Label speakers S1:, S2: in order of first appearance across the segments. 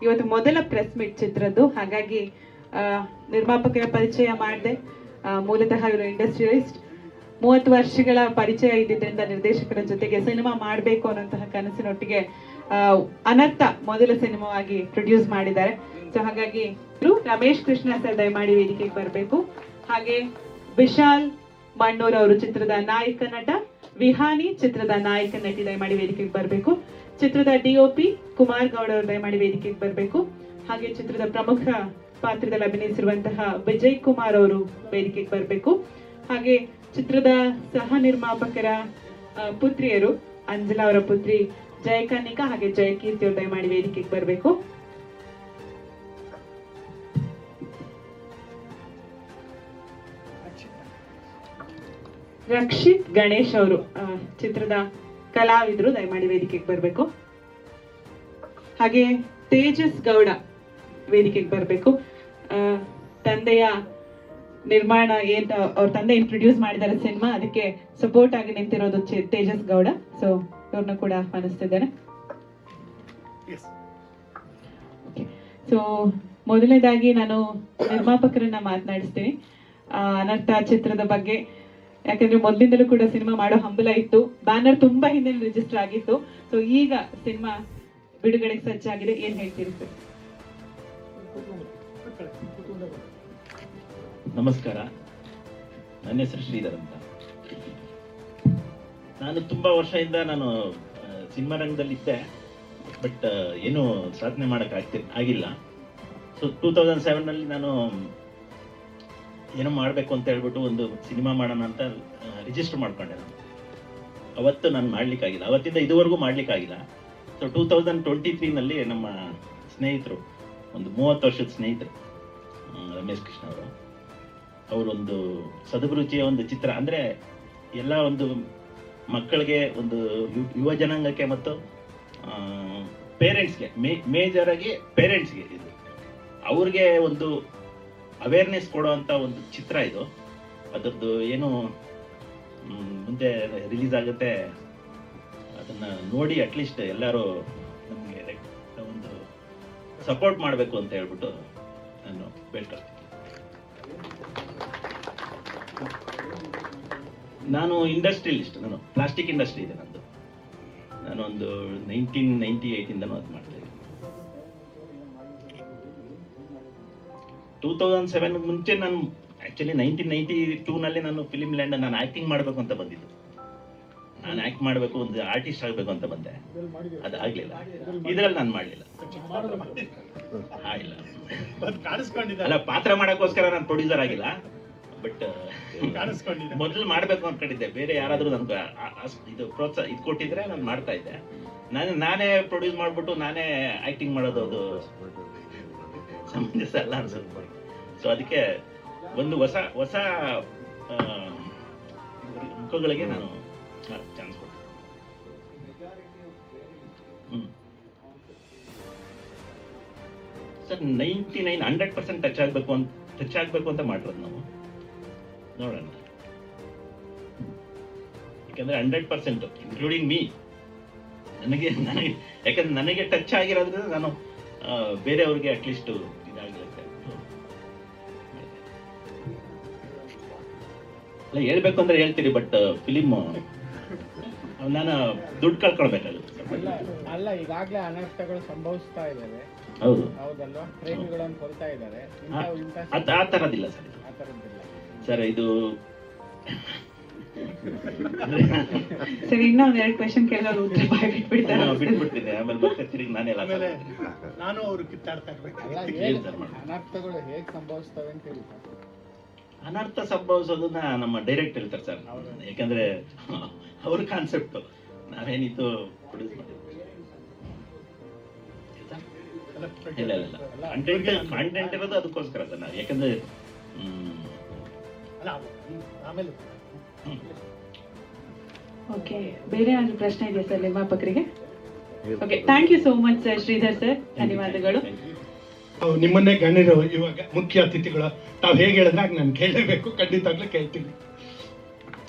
S1: ಇವತ್ತು ಮೊದಲ press meet ಚಿತ್ರದ್ದು, ಹಾಗಾಗಿ ನಿರ್ಮಾಪಕರ ಪರಿಚಯ ಮಾಡಿದೆ. ಮೂಲತಃ ಇವರು ಇಂಡಸ್ಟ್ರಿಯಲಿಸ್ಟ್, 30 ವರ್ಷಗಳ ಪರಿಚಯ ಇದ್ದಿದ್ದರಿಂದ ನಿರ್ದೇಶಕರ ಜೊತೆಗೆ ಸಿನಿಮಾ ಮಾಡಬೇಕು ಅನ್ನೋಂತಹ ಕನಸಿನೊಟ್ಟಿಗೆ ಅನರ್ಥ ಮೊದಲ ಸಿನಿಮಾವಾಗಿ ಪ್ರೊಡ್ಯೂಸ್ ಮಾಡಿದ್ದಾರೆ. ಸೊ ಹಾಗಾಗಿ ರಮೇಶ್ ಕೃಷ್ಣ ಸರ್ ದಯಮಾಡಿ ವೇದಿಕೆಗೆ ಬರಬೇಕು. ಹಾಗೆ ವಿಶಾಲ್ ಮಣ್ಣೂರ್ ಅವರು ಚಿತ್ರದ ನಾಯಕ ನಟ, ವಿಹಾನಿ ಚಿತ್ರದ ನಾಯಕ ನಟಿ ದಯಮಾಡಿ ವೇದಿಕೆಗೆ ಬರಬೇಕು. ಚಿತ್ರದ DOP ಕುಮಾರ್ ಗೌಡ್ ಅವರು ದಯಮಾಡಿ ವೇದಿಕೆಗೆ ಬರಬೇಕು. ಹಾಗೆ ಚಿತ್ರದ ಪ್ರಮುಖ ಪಾತ್ರದಲ್ಲಿ ಅಭಿನಯಿಸಿರುವಂತಹ ವಿಜಯ್ ಕುಮಾರ್ ಅವರು ವೇದಿಕೆಗೆ ಬರಬೇಕು. ಹಾಗೆ ಚಿತ್ರದ ಸಹ ನಿರ್ಮಾಪಕರ ಪುತ್ರಿಯರು, ಅಂಜಲಾ ಅವರ ಪುತ್ರಿ ಜಯಕನಿಕಾ ಹಾಗೆ ಜಯಕೀರ್ತಿ ಅವರು ದಯಮಾಡಿ ವೇದಿಕೆಗೆ ಬರಬೇಕು. ರಕ್ಷಿತ್ ಗಣೇಶ್ ಅವರು ಚಿತ್ರದ ಕಲಾವಿದರು ದಯಮಾಡಿ ವೇದಿಕೆಗೆ ಬರಬೇಕು. ಹಾಗೆ ತೇಜಸ್ ಗೌಡ ವೇದಿಕೆಗೆ ಬರಬೇಕು. ತಂದೆಯ ನಿರ್ಮಾಣ ಏನ್ ಅವ್ರ ತಂದೆ ಇಂಟ್ರೊಡ್ಯೂಸ್ ಮಾಡಿದ್ದಾರೆ ಸಿನಿಮಾ, ಅದಕ್ಕೆ ಸಪೋರ್ಟ್ ಆಗಿ ನಿಂತಿರೋದು ತೇಜಸ್ ಗೌಡ. ಸೊ ಇವ್ರನ್ನ ಕೂಡ ಆಹ್ವಾನಿಸ್ತಿದ್ದೇನೆ. ಸೊ ಮೊದಲನೇದಾಗಿ ನಾನು ನಿರ್ಮಾಪಕರನ್ನ ಮಾತನಾಡಿಸ್ತೀನಿ ಅನರ್ಥ ಚಿತ್ರದ ಬಗ್ಗೆ. ಯಾಕಂದ್ರೆ ಮೊದಲಿಂದಲೂ ಕೂಡ ಸಿನಿಮಾ ಮಾಡೋ ಹಂಬಲ ಇತ್ತು, ಬ್ಯಾನರ್ ತುಂಬಾ ಹಿಂದೆ ರಿಜಿಸ್ಟರ್ ಆಗಿತ್ತು. ಸೊ ಈಗ ಸಿನಿಮಾ ಬಿಡುಗಡೆಗೆ ಸಜ್ಜಾಗಿದೆ, ಏನ್ ಹೇಳ್ತೀರಿ ಸರ್?
S2: ನಮಸ್ಕಾರ, ನನ್ನ ಹೆಸರು ಶ್ರೀಧರ್ ಅಂತ. ನಾನು ತುಂಬಾ ವರ್ಷದಿಂದ ನಾನು ಸಿನಿಮಾ ರಂಗದಲ್ಲಿದ್ದೆ, ಬಟ್ ಏನು ಸಾಧನೆ ಮಾಡಕ್ ಆಗಿಲ್ಲ. ಸೊ 2007 ನಾನು ಏನೋ ಮಾಡಬೇಕು ಅಂತ ಹೇಳ್ಬಿಟ್ಟು ಒಂದು ಸಿನಿಮಾ ಮಾಡೋಣ ಅಂತ ರಿಜಿಸ್ಟರ್ ಮಾಡ್ಕೊಂಡೆ. ನಾನು ಅವತ್ತು ನಾನು ಮಾಡ್ಲಿಕ್ಕಾಗಿಲ್ಲ, ಅವತ್ತಿಂದ ಇದುವರೆಗೂ ಮಾಡ್ಲಿಕ್ಕಾಗಿಲ್ಲ. ಸೊ 2023 ನಮ್ಮ ಸ್ನೇಹಿತರು, ಒಂದು 30 ವರ್ಷದ ಸ್ನೇಹಿತರು, ರಮೇಶ್ ಕೃಷ್ಣ ಅವರೊಂದು ಸದಭಿರುಚಿಯ ಒಂದು ಚಿತ್ರ, ಅಂದ್ರೆ ಎಲ್ಲ ಒಂದು ಮಕ್ಕಳಿಗೆ, ಒಂದು ಯುವ ಜನಾಂಗಕ್ಕೆ ಮತ್ತು ಪೇರೆಂಟ್ಸ್ಗೆ, ಮೇಜರ್ ಆಗಿ ಪೇರೆಂಟ್ಸ್ಗೆ, ಇದು ಅವ್ರಿಗೆ ಒಂದು ಅವೇರ್ನೆಸ್ ಕೊಡುವಂತ ಒಂದು ಚಿತ್ರ ಇದು. ಅದರದ್ದು ಏನು ಮುಂದೆ ರಿಲೀಸ್ ಆಗುತ್ತೆ, ಅದನ್ನ ನೋಡಿ ಅಟ್ಲೀಸ್ಟ್ ಎಲ್ಲರೂ ನಮಗೆ ಒಂದು ಸಪೋರ್ಟ್ ಮಾಡಬೇಕು ಅಂತ ಹೇಳ್ಬಿಟ್ಟು ನಾನು ಬೇಡ್ಕೊಳ್ತೀನಿ. ನಾನು ಇಂಡಸ್ಟ್ರಿಯಲಿಸ್ಟ್, ನಾನು ಪ್ಲಾಸ್ಟಿಕ್ ಇಂಡಸ್ಟ್ರಿ ಇದೆ ನಂದು. ನಾನು ಒಂದು 1998 ಇಂದನೂ ಅದು ಮಾಡ್ತಾ ಇದ್ದೀನಿ. 2007 ಮುಂಚೆ ನಾನು ಆಕ್ಚುಲಿ 1992 ನಾನು ಫಿಲಿಂ ಲ್ಯಾಂಡ್ ನಾನು ಆಕ್ಟಿಂಗ್ ಮಾಡಬೇಕು ಅಂತ ಬಂದಿದ್ದು. ನಾನು ಆಕ್ಟ್ ಮಾಡಬೇಕು, ಒಂದು ಆರ್ಟಿಸ್ಟ್ ಆಗಬೇಕು ಅಂತ ಬಂದೆ, ಅದಾಗ್ಲಿಲ್ಲ. ಇದ್ರಲ್ಲಿ ನಾನು ಮಾಡ್ಲಿಲ್ಲ, ಅಲ್ಲ ಪಾತ್ರ ಮಾಡಕ್ಕೋಸ್ಕರ ನಾನು ಪ್ರೊಡ್ಯೂಸರ್ ಆಗಿಲ್ಲ, ಬಟ್ ಮೊದಲು ಮಾಡ್ಬೇಕು ಅನ್ಕೊಂಡಿದ್ದೆ. ಬೇರೆ ಯಾರಾದ್ರೂ ನನ್ಗೆ ಇದು ಪ್ರೋತ್ಸಾಹ ಇದು ಕೊಟ್ಟಿದ್ರೆ ನಾನು ಮಾಡ್ತಾ ಇದ್ದೆ. ನಾನೇ ಪ್ರೊಡ್ಯೂಸ್ ಮಾಡ್ಬಿಟ್ಟು ನಾನೇ ಆಕ್ಟಿಂಗ್ ಮಾಡೋದು ಅದು ಸಮಂಜಸ ಅಲ್ಲ ಅನ್ಸುತ್ತೆ. ಸೊ ಅದಕ್ಕೆ ಒಂದು ಹೊಸ ಮುಖಗಳಿಗೆ ನಾನು ಚಾನ್ಸ್ ಕೊಡ್ತೀನಿ. ಸರ್ 100% ಟಚ್ ಆಗ್ಬೇಕು ಅಂತ ಮಾಡಿರೋದು ನಾವು. ನೋಡೋಣ, ಯಾಕಂದ್ರೆ 100% ಇನ್ಕ್ಲೂಡಿಂಗ್ ಮೀ, ನನಗೆ ಯಾಕಂದ್ರೆ ನನಗೆ ಟಚ್ ಆಗಿರೋದ್ರಿಂದ ನಾನು ಬೇರೆಯವ್ರಿಗೆ ಅಟ್ಲೀಸ್ಟ್ ಇದಾಗಿರುತ್ತೆ. ಅಲ್ಲ ಹೇಳ್ಬೇಕು ಅಂದ್ರೆ ಹೇಳ್ತೀರಿ, ಬಟ್ ಫಿಲಿಮ್ ನಾನು ದುಡ್ಡು ಕಳ್ಕೊಳ್ಬೇಕಾಗುತ್ತೆ.
S3: ಅಲ್ಲ, ಈಗಾಗಲೇ ಅನರ್ಥಗಳು ಸಂಭವಿಸ್ತಾ ಇದ್ದಾವೆ.
S2: ಹೌದು,
S3: ಹೌದಲ್ವಾ? ಪ್ರೇಮಿಗಳನ್ನು ಕೊಲ್ತಾ ಇದ್ದಾರೆ.
S2: ಆ ತರದಿಲ್ಲ ಸರ್,
S3: ಆ ತರದ್ದಿಲ್ಲ
S2: ಸರ್. ಇದು
S1: ಸರ್ ಇನ್ನೊಂದ್ 2 ಕ್ವೆಶ್ಚನ್ ಕೇಳೋರು ಉತ್ತರ
S2: ಬಿಟ್ಬಿಡ್ತೀನಿ, ಆಮೇಲೆ ಮತ್ತೆ ತಿರುಗಿ ನಾನೆಲ್ಲ
S4: ನಾನು ಅವ್ರು ಕಿತ್ತಾಡ್ತಾ ಇರ್ಬೇಕು.
S3: ಅನರ್ಥಗಳು ಹೇಗೆ ಸಂಭವಿಸ್ತವೆ ಅಂತ ಹೇಳಿ.
S2: ಅನರ್ಥ ಸಂಭವಿಸೋದನ್ನ ನಮ್ಮ ಡೈರೆಕ್ಟ್ ಹೇಳ್ತಾರೆ ಸರ್, ಯಾಕಂದ್ರೆ ಅವ್ರ ಕಾನ್ಸೆಪ್ಟ್, ನಾವೇನಿತ್ತು ಪ್ರೊಡ್ಯೂಸ್ ಮಾಡಿದ್ವಿ. ಇಲ್ಲ ಕಾಂಟೆಂಟ್ ಇರೋದು ಅದಕ್ಕೋಸ್ಕರ ಸರ್ ನಾವು, ಯಾಕಂದ್ರೆ
S4: ಆಮೇಲೆ
S1: ಓಕೆ. ಬೇರೆ ಒಂದು ಪ್ರಶ್ನೆ ಇದೆಯಾ ಸರ್ ನಿರ್ಮಾಪಕರಿಗೆ? Okay, thank you so much sir Shridhar sir, ಧನ್ಯವಾದಗಳು.
S4: ನಿಮ್ಮನ್ನೇ ಗಣ್ಯರು ಇವಾಗ ಮುಖ್ಯ ಅತಿಥಿಗಳು, ತಾವು ಹೇಗೆ ಹೇಳಿದಾಗ ನಾನು ಕೇಳಬೇಕು, ಖಂಡಿತವಾಗ್ಲೂ ಕೇಳ್ತೀನಿ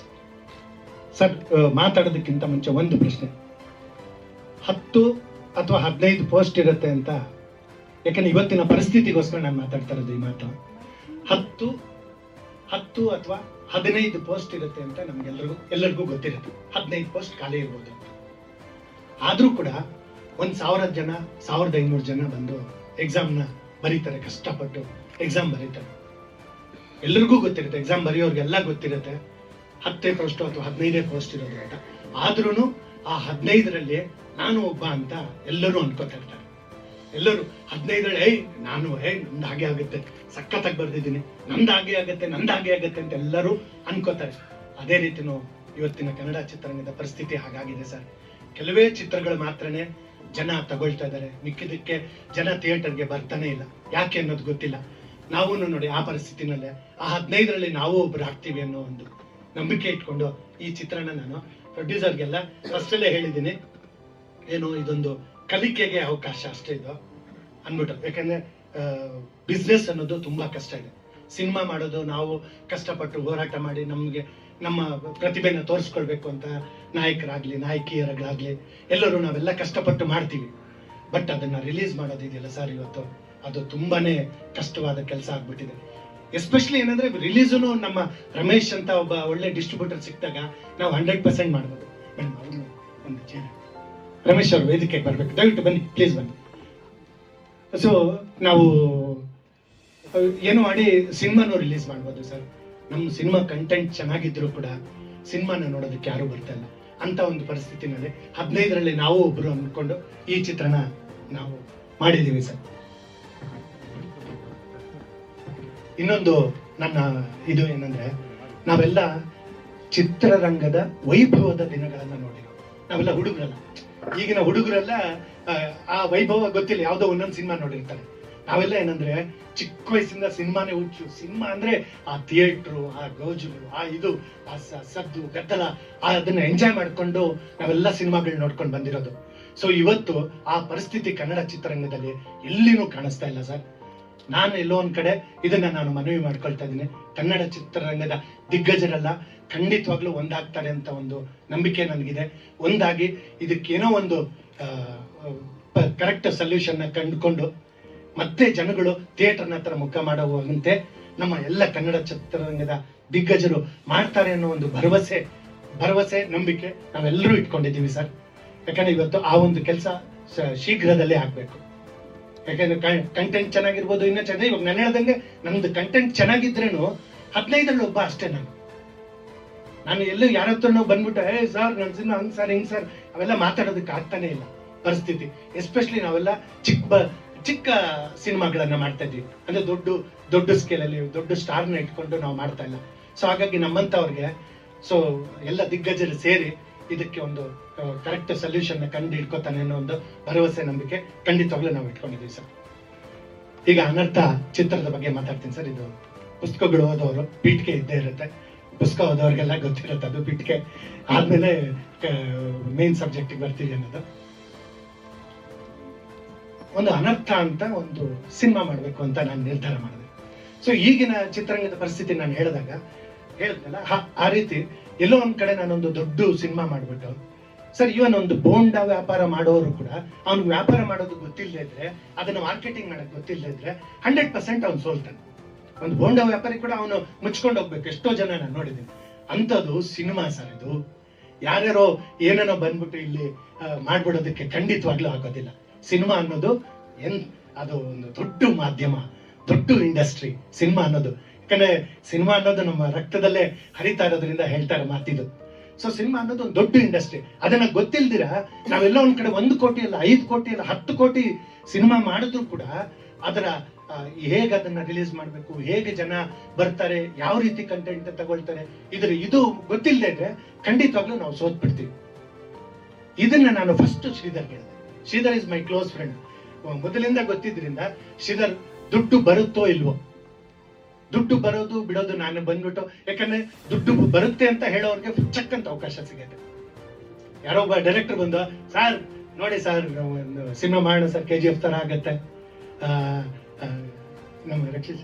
S4: ಸರ್. ಮಾತಾಡೋದಕ್ಕಿಂತ ಮುಂಚೆ ಒಂದು ಪ್ರಶ್ನೆ. 10 ಅಥವಾ 15 ಪೋಸ್ಟ್ ಇರುತ್ತೆ ಅಂತ ಯಾಕಂದ್ರೆ ಇವತ್ತಿನ ಪರಿಸ್ಥಿತಿಗೋಸ್ಕರ ನಾನು ಮಾತಾಡ್ತಾ ಇರೋದು ಈ ಮಾತು. 10 ಅಥವಾ 15 ಪೋಸ್ಟ್ ಇರುತ್ತೆ ಅಂತ ಎಲ್ಲರಿಗೂ ಗೊತ್ತಿರುತ್ತೆ. 15 ಪೋಸ್ಟ್ ಖಾಲಿ ಇರ್ಬೋದು ಅಂತ. ಆದ್ರೂ ಕೂಡ 1,000 ಜನ 1,500 ಜನ ಬಂದು ಎಕ್ಸಾಮ್ನ ಬರೀತಾರೆ, ಕಷ್ಟಪಟ್ಟು ಎಕ್ಸಾಮ್ ಬರೀತಾರೆ. ಎಲ್ಲರಿಗೂ ಗೊತ್ತಿರುತ್ತೆ, ಎಕ್ಸಾಮ್ ಬರೆಯೋರ್ಗೆಲ್ಲ ಗೊತ್ತಿರುತ್ತೆ 10 ಪೋಸ್ಟ್ ಅಥವಾ 15 ಪೋಸ್ಟ್ ಇರೋದು ಅಂತ. ಆದ್ರೂ ಆ 15ರಲ್ಲಿ ನಾನು ಒಬ್ಬ ಅಂತ ಎಲ್ಲರೂ ಅನ್ಕೋತಾ ಇರ್ತಾರೆ. ಎಲ್ಲರೂ 15ರಲ್ಲಿ ನಮ್ದು ಹಾಗೆ ಆಗುತ್ತೆ, ಸಖತ್ತಾಗಿ ಬರ್ದಿದ್ದೀನಿ, ನಂದು ಹಾಗೆ ಆಗುತ್ತೆ ಅಂತ ಎಲ್ಲರೂ ಅನ್ಕೋತಾರೆ. ಅದೇ ರೀತಿನೂ ಇವತ್ತಿನ ಕನ್ನಡ ಚಿತ್ರರಂಗದ ಪರಿಸ್ಥಿತಿ ಹಾಗಾಗಿದೆ ಸರ್. ಕೆಲವೇ ಚಿತ್ರಗಳು ಮಾತ್ರನೇ ಜನ ತಗೊಳ್ತಾ ಇದ್ದಾರೆ, ಮಿಕ್ಕಿದಕ್ಕೆ ಜನ ಥಿಯೇಟರ್ಗೆ ಬರ್ತಾನೆ ಇಲ್ಲ. ಯಾಕೆ ಅನ್ನೋದು ಗೊತ್ತಿಲ್ಲ. ನಾವು ನೋಡಿ ಆ ಪರಿಸ್ಥಿತಿನಲ್ಲೇ ಆ 15ರಲ್ಲಿ ನಾವು ಒಬ್ರು ಆಗ್ತೀವಿ ಅನ್ನೋ ಒಂದು ನಂಬಿಕೆ ಇಟ್ಕೊಂಡು ಈ ಚಿತ್ರನ ನಾನು ಪ್ರೊಡ್ಯೂಸರ್ಗೆಲ್ಲ ಫಸ್ಟಲ್ಲೇ ಹೇಳಿದ್ದೀನಿ, ಏನು ಇದೊಂದು ಕಲಿಕೆಗೆ ಅವಕಾಶ ಅಷ್ಟೇ ಇದು ಅನ್ಬಿಟ್ಟು. ಯಾಕಂದ್ರೆ ಬಿಸ್ನೆಸ್ ಅನ್ನೋದು ತುಂಬಾ ಕಷ್ಟ ಇದೆ. ಸಿನಿಮಾ ಮಾಡೋದು ನಾವು ಕಷ್ಟಪಟ್ಟು ಹೋರಾಟ ಮಾಡಿ ನಮ್ಮ ಪ್ರತಿಭೆನ ತೋರಿಸ್ಕೊಳ್ಬೇಕು ಅಂತ ನಾಯಕರಾಗ್ಲಿ ನಾಯಕಿಯರಾಗ್ಲಿ ಎಲ್ಲರೂ ನಾವೆಲ್ಲ ಕಷ್ಟಪಟ್ಟು ಮಾಡ್ತೀವಿ. ಬಟ್ ಅದನ್ನ ರಿಲೀಸ್ ಮಾಡೋದಿದೆಯಲ್ಲ ಸರ್, ಇವತ್ತು ಅದು ತುಂಬಾನೇ ಕಷ್ಟವಾದ ಕೆಲಸ ಆಗ್ಬಿಟ್ಟಿದೆ. ಎಸ್ಪೆಷಲಿ ಏನಂದ್ರೆ ರಿಲೀಸನು ನಮ್ಮ ರಮೇಶ್ ಅಂತ ಒಬ್ಬ ಒಳ್ಳೆ ಡಿಸ್ಟ್ರಿಬ್ಯೂಟರ್ ಸಿಕ್ಕಿದಾಗ ನಾವು 100% ಮಾಡ್ಬೋದು. ಮೇಡಮ್ ಅವರು ಒಂದು ಚೇರ್, ರಮೇಶ್ ಅವರು ವೇದಿಕೆಗೆ ಬರ್ಬೇಕು, ದಯವಿಟ್ಟು ಬನ್ನಿ, ಪ್ಲೀಸ್ ಬನ್ನಿ. ಸೊ ನಾವು ಏನು ಮಾಡಿ ಸಿನಿಮಾನು ರಿಲೀಸ್ ಮಾಡ್ಬೋದು ಸರ್. ನಮ್ಮ ಸಿನಿಮಾ ಕಂಟೆಂಟ್ ಚೆನ್ನಾಗಿದ್ರು ಕೂಡ ಸಿನಿಮಾನ ನೋಡೋದಕ್ಕೆ ಯಾರು ಬರ್ತಾ ಇಲ್ಲ ಅಂತ ಒಂದು ಪರಿಸ್ಥಿತಿನಲ್ಲಿ 15ರಲ್ಲಿ ನಾವು ಒಬ್ರು ಅಂದ್ಕೊಂಡು ಈ ಚಿತ್ರನ ನಾವು ಮಾಡಿದೀವಿ ಸರ್. ಇನ್ನೊಂದು ನನ್ನ ಇದು ಏನಂದ್ರೆ, ನಾವೆಲ್ಲ ಚಿತ್ರರಂಗದ ವೈಭವದ ದಿನಗಳನ್ನ ನೋಡಿರೋ, ನಾವೆಲ್ಲ ಹುಡುಗರಲ್ಲ. ಈಗಿನ ಹುಡುಗರೆಲ್ಲ ಆ ವೈಭವ ಗೊತ್ತಿಲ್ಲ, ಯಾವ್ದೋ ಒಂದೊಂದು ಸಿನಿಮಾ ನೋಡಿರ್ತಾರೆ. ನಾವೆಲ್ಲ ಏನಂದ್ರೆ ಚಿಕ್ಕ ವಯಸ್ಸಿಂದ ಸಿನಿಮಾನೇ ಹುಚ್ಚು. ಸಿನಿಮಾ ಅಂದ್ರೆ ಆ ಥಿಯೇಟ್ರು, ಆ ಗೌಜುಗಳು, ಆ ಸದ್ದು ಗದ್ದಲ, ಅದನ್ನ ಎಂಜಾಯ್ ಮಾಡ್ಕೊಂಡು ನಾವೆಲ್ಲ ಸಿನಿಮಾಗಳು ನೋಡ್ಕೊಂಡು ಬಂದಿರೋದು. ಸೊ ಇವತ್ತು ಆ ಪರಿಸ್ಥಿತಿ ಕನ್ನಡ ಚಿತ್ರರಂಗದಲ್ಲಿ ಎಲ್ಲಿನೂ ಕಾಣಿಸ್ತಾ ಇಲ್ಲ ಸರ್. ನಾನು ಎಲ್ಲೋ ಒಂದ್ ಕಡೆ ಇದನ್ನ ನಾನು ಮನವಿ ಮಾಡ್ಕೊಳ್ತಾ ಇದ್ದೀನಿ. ಕನ್ನಡ ಚಿತ್ರರಂಗದ ದಿಗ್ಗಜರೆಲ್ಲ ಖಂಡಿತವಾಗ್ಲೂ ಒಂದಾಗ್ತಾರೆ ಅಂತ ಒಂದು ನಂಬಿಕೆ ನನಗಿದೆ. ಒಂದಾಗಿ ಇದಕ್ಕೇನೋ ಒಂದು ಕರೆಕ್ಟ್ ಸೊಲ್ಯೂಷನ್ ಕಂಡುಕೊಂಡು ಮತ್ತೆ ಜನಗಳು ಥಿಯೇಟರ್ನ ಹತ್ರ ಮುಖ ಮಾಡುವಂತೆ ನಮ್ಮ ಎಲ್ಲ ಕನ್ನಡ ಚಿತ್ರರಂಗದ ದಿಗ್ಗಜರು ಮಾಡ್ತಾರೆ ಅನ್ನೋ ಒಂದು ಭರವಸೆ ನಂಬಿಕೆ ನಾವೆಲ್ಲರೂ ಇಟ್ಕೊಂಡಿದ್ದೀವಿ ಸರ್. ಯಾಕಂದ್ರೆ ಇವತ್ತು ಆ ಒಂದು ಕೆಲಸ ಶೀಘ್ರದಲ್ಲೇ ಆಗ್ಬೇಕು. ಯಾಕಂದ್ರೆ ಕಂಟೆಂಟ್ ಚೆನ್ನಾಗಿರ್ಬೋದು, ಇನ್ನೂ ಚೆನ್ನಾಗಿ. ಇವಾಗ ನಾನು ಹೇಳ್ದಂಗೆ ನಮ್ದು ಕಂಟೆಂಟ್ ಚೆನ್ನಾಗಿದ್ರೇನು 15ರಲ್ಲಿ ಒಬ್ಬ ಅಷ್ಟೇ. ನಾನು ಎಲ್ಲೂ ಯಾರ ಹತ್ರನೂ ಬಂದ್ಬಿಟ್ಟು ಸರ್ ನನ್ನ ಸಿನಿಮಾ ಹಂಗ್ ಸರ್ ಹಿಂಗ್ ಸರ್ ಅವೆಲ್ಲ ಮಾತಾಡೋದಕ್ಕೆ ಆಗ್ತಾನೆ ಇಲ್ಲ ಪರಿಸ್ಥಿತಿ. ಎಸ್ಪೆಷಲಿ ನಾವೆಲ್ಲ ಚಿಕ್ಕ ಸಿನಿಮಾಗಳನ್ನ ಮಾಡ್ತಾ ಇದ್ವಿ. ಅಂದ್ರೆ ದೊಡ್ಡ ಸ್ಕೇಲ್ ಅಲ್ಲಿ ದೊಡ್ಡ ಸ್ಟಾರ್ನ ಇಟ್ಕೊಂಡು ನಾವು ಮಾಡ್ತಾ ಇಲ್ಲ. ಸೊ ಹಾಗಾಗಿ ನಮ್ಮಂತವ್ರಿಗೆ ಎಲ್ಲ ದಿಗ್ಗಜರು ಸೇರಿ ಇದಕ್ಕೆ ಒಂದು ಕರೆಕ್ಟ್ ಸೊಲ್ಯೂಷನ್ ಕಂಡು ಹಿಡ್ಕೋತಾನೆ ಅನ್ನೋ ಒಂದು ಭರವಸೆ ನಂಬಿಕೆ ಖಂಡಿತವಾಗ್ಲೂ ನಾವು ಇಟ್ಕೊಂಡಿದ್ದೀವಿ ಸರ್. ಈಗ ಅನರ್ಥ ಚಿತ್ರದ ಬಗ್ಗೆ ಮಾತಾಡ್ತೀನಿ ಸರ್. ಇದು ಪುಸ್ತಕಗಳು ಓದೋರು ಪೀಠಿಕೆ ಇದ್ದೇ ಇರುತ್ತೆ, ಪುಸ್ತಕ ಓದೋರಿಗೆಲ್ಲ ಗೊತ್ತಿರುತ್ತೆ ಅದು. ಪೀಠಿಕೆ ಆದ್ಮೇಲೆ ಮೇನ್ ಸಬ್ಜೆಕ್ಟ್ ಬರ್ತೀವಿ ಅನ್ನೋದು. ಒಂದು ಅನರ್ಥ ಅಂತ ಒಂದು ಸಿನಿಮಾ ಮಾಡ್ಬೇಕು ಅಂತ ನಾನು ನಿರ್ಧಾರ ಮಾಡಿದೆ. ಸೊ ಈಗಿನ ಚಿತ್ರರಂಗದ ಪರಿಸ್ಥಿತಿ ನಾನು ಹೇಳಿದ್ನಲ್ಲ, ಆ ರೀತಿ ಎಲ್ಲೋ ಒಂದ್ ಕಡೆ ನಾನೊಂದು ದೊಡ್ಡ ಸಿನಿಮಾ ಮಾಡ್ಬಿಟ್ಟು ಸರ್, ಇವನ್ ಒಂದು ಬೋಂಡ ವ್ಯಾಪಾರ ಮಾಡೋರು ಕೂಡ ಅವ್ನಿಗೆ ವ್ಯಾಪಾರ ಮಾಡೋದು ಗೊತ್ತಿಲ್ಲದೆ ಇದ್ರೆ, ಅದನ್ನ ಮಾರ್ಕೆಟಿಂಗ್ ಮಾಡಕ್ ಗೊತ್ತಿಲ್ಲದೆ ಇದ್ರೆ 100% ಅವ್ನು ಸೋಲ್ತಾನೆ. ಒಂದು ಬೋಂಡ ವ್ಯಾಪಾರಿ ಕೂಡ ಅವನು ಮುಚ್ಕೊಂಡು ಹೋಗ್ಬೇಕು. ಎಷ್ಟೋ ಜನ ನಾನು ನೋಡಿದ್ದೀನಿ. ಅಂಥದ್ದು ಸಿನಿಮಾ ಸರ್ ಇದು. ಯಾರ್ಯಾರೋ ಏನೇನೋ ಬಂದ್ಬಿಟ್ಟು ಇಲ್ಲಿ ಮಾಡ್ಬಿಡೋದಕ್ಕೆ ಖಂಡಿತವಾಗ್ಲೂ ಆಗೋದಿಲ್ಲ. ಸಿನಿಮಾ ಅನ್ನೋದು ಅದು ಒಂದು ದೊಡ್ಡ ಮಾಧ್ಯಮ, ದೊಡ್ಡ ಇಂಡಸ್ಟ್ರಿ ಸಿನಿಮಾ ಅನ್ನೋದು. ಯಾಕಂದ್ರೆ ಸಿನಿಮಾ ಅನ್ನೋದು ನಮ್ಮ ರಕ್ತದಲ್ಲೇ ಹರಿತಾ ಇರೋದ್ರಿಂದ ಹೇಳ್ತಾರೆ ಮಾತಿದು. ಸೊ ಸಿನಿಮಾ ಅನ್ನೋದು ಒಂದು ದೊಡ್ಡ ಇಂಡಸ್ಟ್ರಿ. ಅದನ್ನ ಗೊತ್ತಿಲ್ದಿರ ನಾವೆಲ್ಲ ಒಂದ್ ಕಡೆ 1 ಕೋಟಿ ಅಲ್ಲ 5 ಕೋಟಿ ಅಲ್ಲ 10 ಕೋಟಿ ಸಿನಿಮಾ ಮಾಡಿದ್ರು ಕೂಡ ಅದರ ಹೇಗೆ ಅದನ್ನ ರಿಲೀಸ್ ಮಾಡ್ಬೇಕು, ಹೇಗೆ ಜನ ಬರ್ತಾರೆ, ಯಾವ ರೀತಿ ಕಂಟೆಂಟ್ ತಗೊಳ್ತಾರೆ, ಇದು ಗೊತ್ತಿಲ್ಲದೆ ಇದ್ರೆ ಖಂಡಿತವಾಗ್ಲೂ ನಾವು ಸೋತ್ ಬಿಡ್ತೀವಿ. ಇದನ್ನ ನಾನು ಫಸ್ಟ್ ಶ್ರೀಧರ್ಗೆ ಹೇಳಿದೆ. Shridhar is my close friend. ಮೊದಲಿಂದ ಗೊತ್ತಿದ್ರಿಂದ ಶ್ರೀಧರ್ ದುಡ್ಡು ಬರುತ್ತೋ ಇಲ್ವೋ, ದುಡ್ಡು ಬರೋದು ಬಿಡೋದು ನಾನು ಬಂದ್ಬಿಟ್ಟು, ಯಾಕಂದ್ರೆ ದುಡ್ಡು ಬರುತ್ತೆ ಅಂತ ಹೇಳೋರ್ಗೆ ಚಕ್ ಅಂತ ಅವಕಾಶ ಸಿಗುತ್ತೆ. ಯಾರೋ ಒಬ್ಬ ಡೈರೆಕ್ಟರ್ ಬಂದು, ಸರ್ ನೋಡಿ ಸರ್ ಒಂದು ಸಿನಿಮಾ ಮಾಡೋಣ ಸರ್, KGF ತರ ಆಗತ್ತೆ, ನಮ್ಮ ರಕ್ಷಿತ್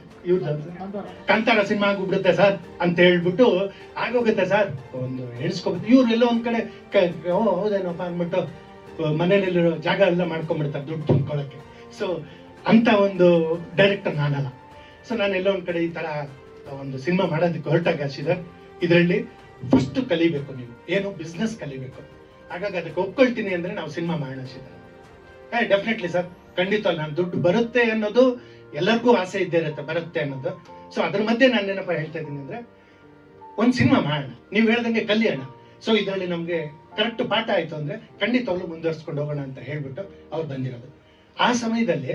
S4: ಕಾಂತಾರ ಸಿನಿಮಾ ಆಗ್ಬಿಡುತ್ತೆ ಸರ್ ಅಂತ ಹೇಳ್ಬಿಟ್ಟು ಆಗೋಗುತ್ತೆ ಸರ್, ಒಂದು ಎಣಿಸ್ಕೋಬೇಕು. ಇವ್ರು ಎಲ್ಲೋ ಒಂದ್ ಕಡೆ ಹೌದೇನಪ್ಪ ಅಂದ್ಬಿಟ್ಟು ಮನೇಲಿರೋ ಜಾಗ ಎಲ್ಲ ಮಾಡ್ಕೊಂಡ್ಬಿಡ್ತಾರೆ ದುಡ್ಡು ತುಂಬ್ಕೊಳಕ್ಕೆ. ಸೊ ಅಂತ ಒಂದು ಡೈರೆಕ್ಟರ್ ನಾನಲ್ಲ. ಸೊ ನಾನು ಎಲ್ಲೋ ಒಂದ್ ಕಡೆ ಈ ತರ ಒಂದು ಸಿನಿಮಾ ಮಾಡೋದಕ್ಕೆ ಹೊರಟಾಗ ಶ್ರೀಧರ್, ಇದರಲ್ಲಿ ಫಸ್ಟ್ ಕಲಿಬೇಕು, ನೀವು ಏನು ಬಿಸ್ನೆಸ್ ಕಲಿಬೇಕು. ಹಾಗಾಗಿ ಅದಕ್ಕೆ ಒಪ್ಕೊಳ್ತೀನಿ ಅಂದ್ರೆ ನಾವು ಸಿನಿಮಾ ಮಾಡೋಣ ಶ್ರೀಧರ್. ಡೆಫಿನೆಟ್ಲಿ ಸರ್, ಖಂಡಿತ ನಾನು ದುಡ್ಡು ಬರುತ್ತೆ ಅನ್ನೋದು ಎಲ್ಲರಿಗೂ ಆಸೆ ಇದ್ದೇ ಇರುತ್ತೆ, ಬರುತ್ತೆ ಅನ್ನೋದು. ಸೊ ಅದ್ರ ಮಧ್ಯೆ ನಾನು ಏನಪ್ಪ ಹೇಳ್ತಾ ಇದ್ದೀನಿ ಅಂದ್ರೆ, ಒಂದ್ ಸಿನಿಮಾ ಮಾಡೋಣ, ನೀವು ಹೇಳ್ದಂಗೆ ಕಲಿಯೋಣ. ಸೊ ಇದರಲ್ಲಿ ನಮ್ಗೆ ಕರೆಕ್ಟ್ ಪಾಠ ಆಯ್ತು ಅಂದ್ರೆ ಖಂಡಿತವಾಗ್ಲೂ ಮುಂದುವರ್ಸ್ಕೊಂಡು ಹೋಗೋಣ ಅಂತ ಹೇಳ್ಬಿಟ್ಟು ಅವ್ರು ಬಂದಿರೋದು. ಆ ಸಮಯದಲ್ಲಿ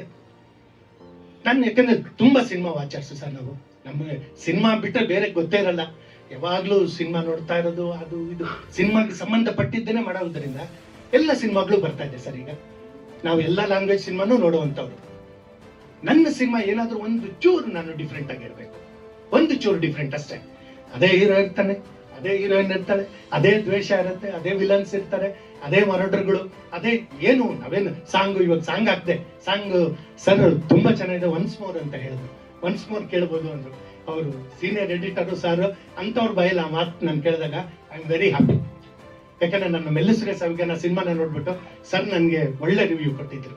S4: ನಾನು, ಯಾಕಂದ್ರೆ ತುಂಬಾ ಸಿನಿಮಾ ವಾಚರ್ಸ್ ಸರ್ ನಾವು, ನಮ್ಗೆ ಸಿನಿಮಾ ಬಿಟ್ಟರೆ ಬೇರೆ ಗೊತ್ತೇ ಇರಲ್ಲ, ಯಾವಾಗ್ಲೂ ಸಿನಿಮಾ ನೋಡ್ತಾ ಇರೋದು, ಅದು ಇದು ಸಿನಿಮಾಗೆ ಸಂಬಂಧಪಟ್ಟಿದ್ದೇನೆ ಮಾಡೋದ್ರಿಂದ ಎಲ್ಲ ಸಿನಿಮಾಗಳು ಬರ್ತಾ ಇದೆ ಸರ್. ಈಗ ನಾವು ಎಲ್ಲ ಲ್ಯಾಂಗ್ವೇಜ್ ಸಿನಿಮಾನು ನೋಡುವಂತವ್ರು. ನನ್ನ ಸಿನಿಮಾ ಏನಾದ್ರೂ ಒಂದು ಚೂರು ನಾನು ಡಿಫ್ರೆಂಟ್ ಆಗಿರ್ಬೇಕು, ಒಂದು ಚೂರು ಡಿಫ್ರೆಂಟ್ ಅಷ್ಟೇ. ಅದೇ ಹೀರೋ ಇರ್ತಾನೆ, ಅದೇ ಹೀರೋಯಿನ್ ಇರ್ತಾಳೆ, ಅದೇ ದ್ವೇಷ ಇರುತ್ತೆ, ಅದೇ ವಿಲನ್ಸ್ ಇರ್ತಾರೆ, ಅದೇ ಮರಡರ್ಗಳು, ಅದೇ ಏನು ನಾವೇನು ಸಾಂಗ್, ಇವಾಗ ಸಾಂಗ್ ಹಾಕ್ದೆ, ಸಾಂಗ್ ಸರ್ ತುಂಬಾ ಚೆನ್ನಾಗಿದೆ ಒನ್ಸ್ ಮೋರ್ ಅಂತ ಹೇಳಿದ್ರು, ಒನ್ಸ್ ಮೋರ್ ಕೇಳ್ಬೋದು ಅಂದ್ರು ಅವರು ಸೀನಿಯರ್ ಎಡಿಟರ್ ಸರ್. ಅಂತವ್ರ ಬಾಯಲ್ಲಿ ಆ ಮಾತು ನಾನು ಕೇಳಿದಾಗ ಐ ಆಮ್ ವೆರಿ ಹ್ಯಾಪಿ. ಯಾಕಂದ್ರೆ ನನ್ನ ಮೆಲ್ಲಿಸುರೆ ಸಾವಿಗೆ ಸಿನಿಮಾನ ನೋಡ್ಬಿಟ್ಟು ಸರ್ ನನ್ಗೆ ಒಳ್ಳೆ ರಿವ್ಯೂ ಕೊಟ್ಟಿದ್ರು.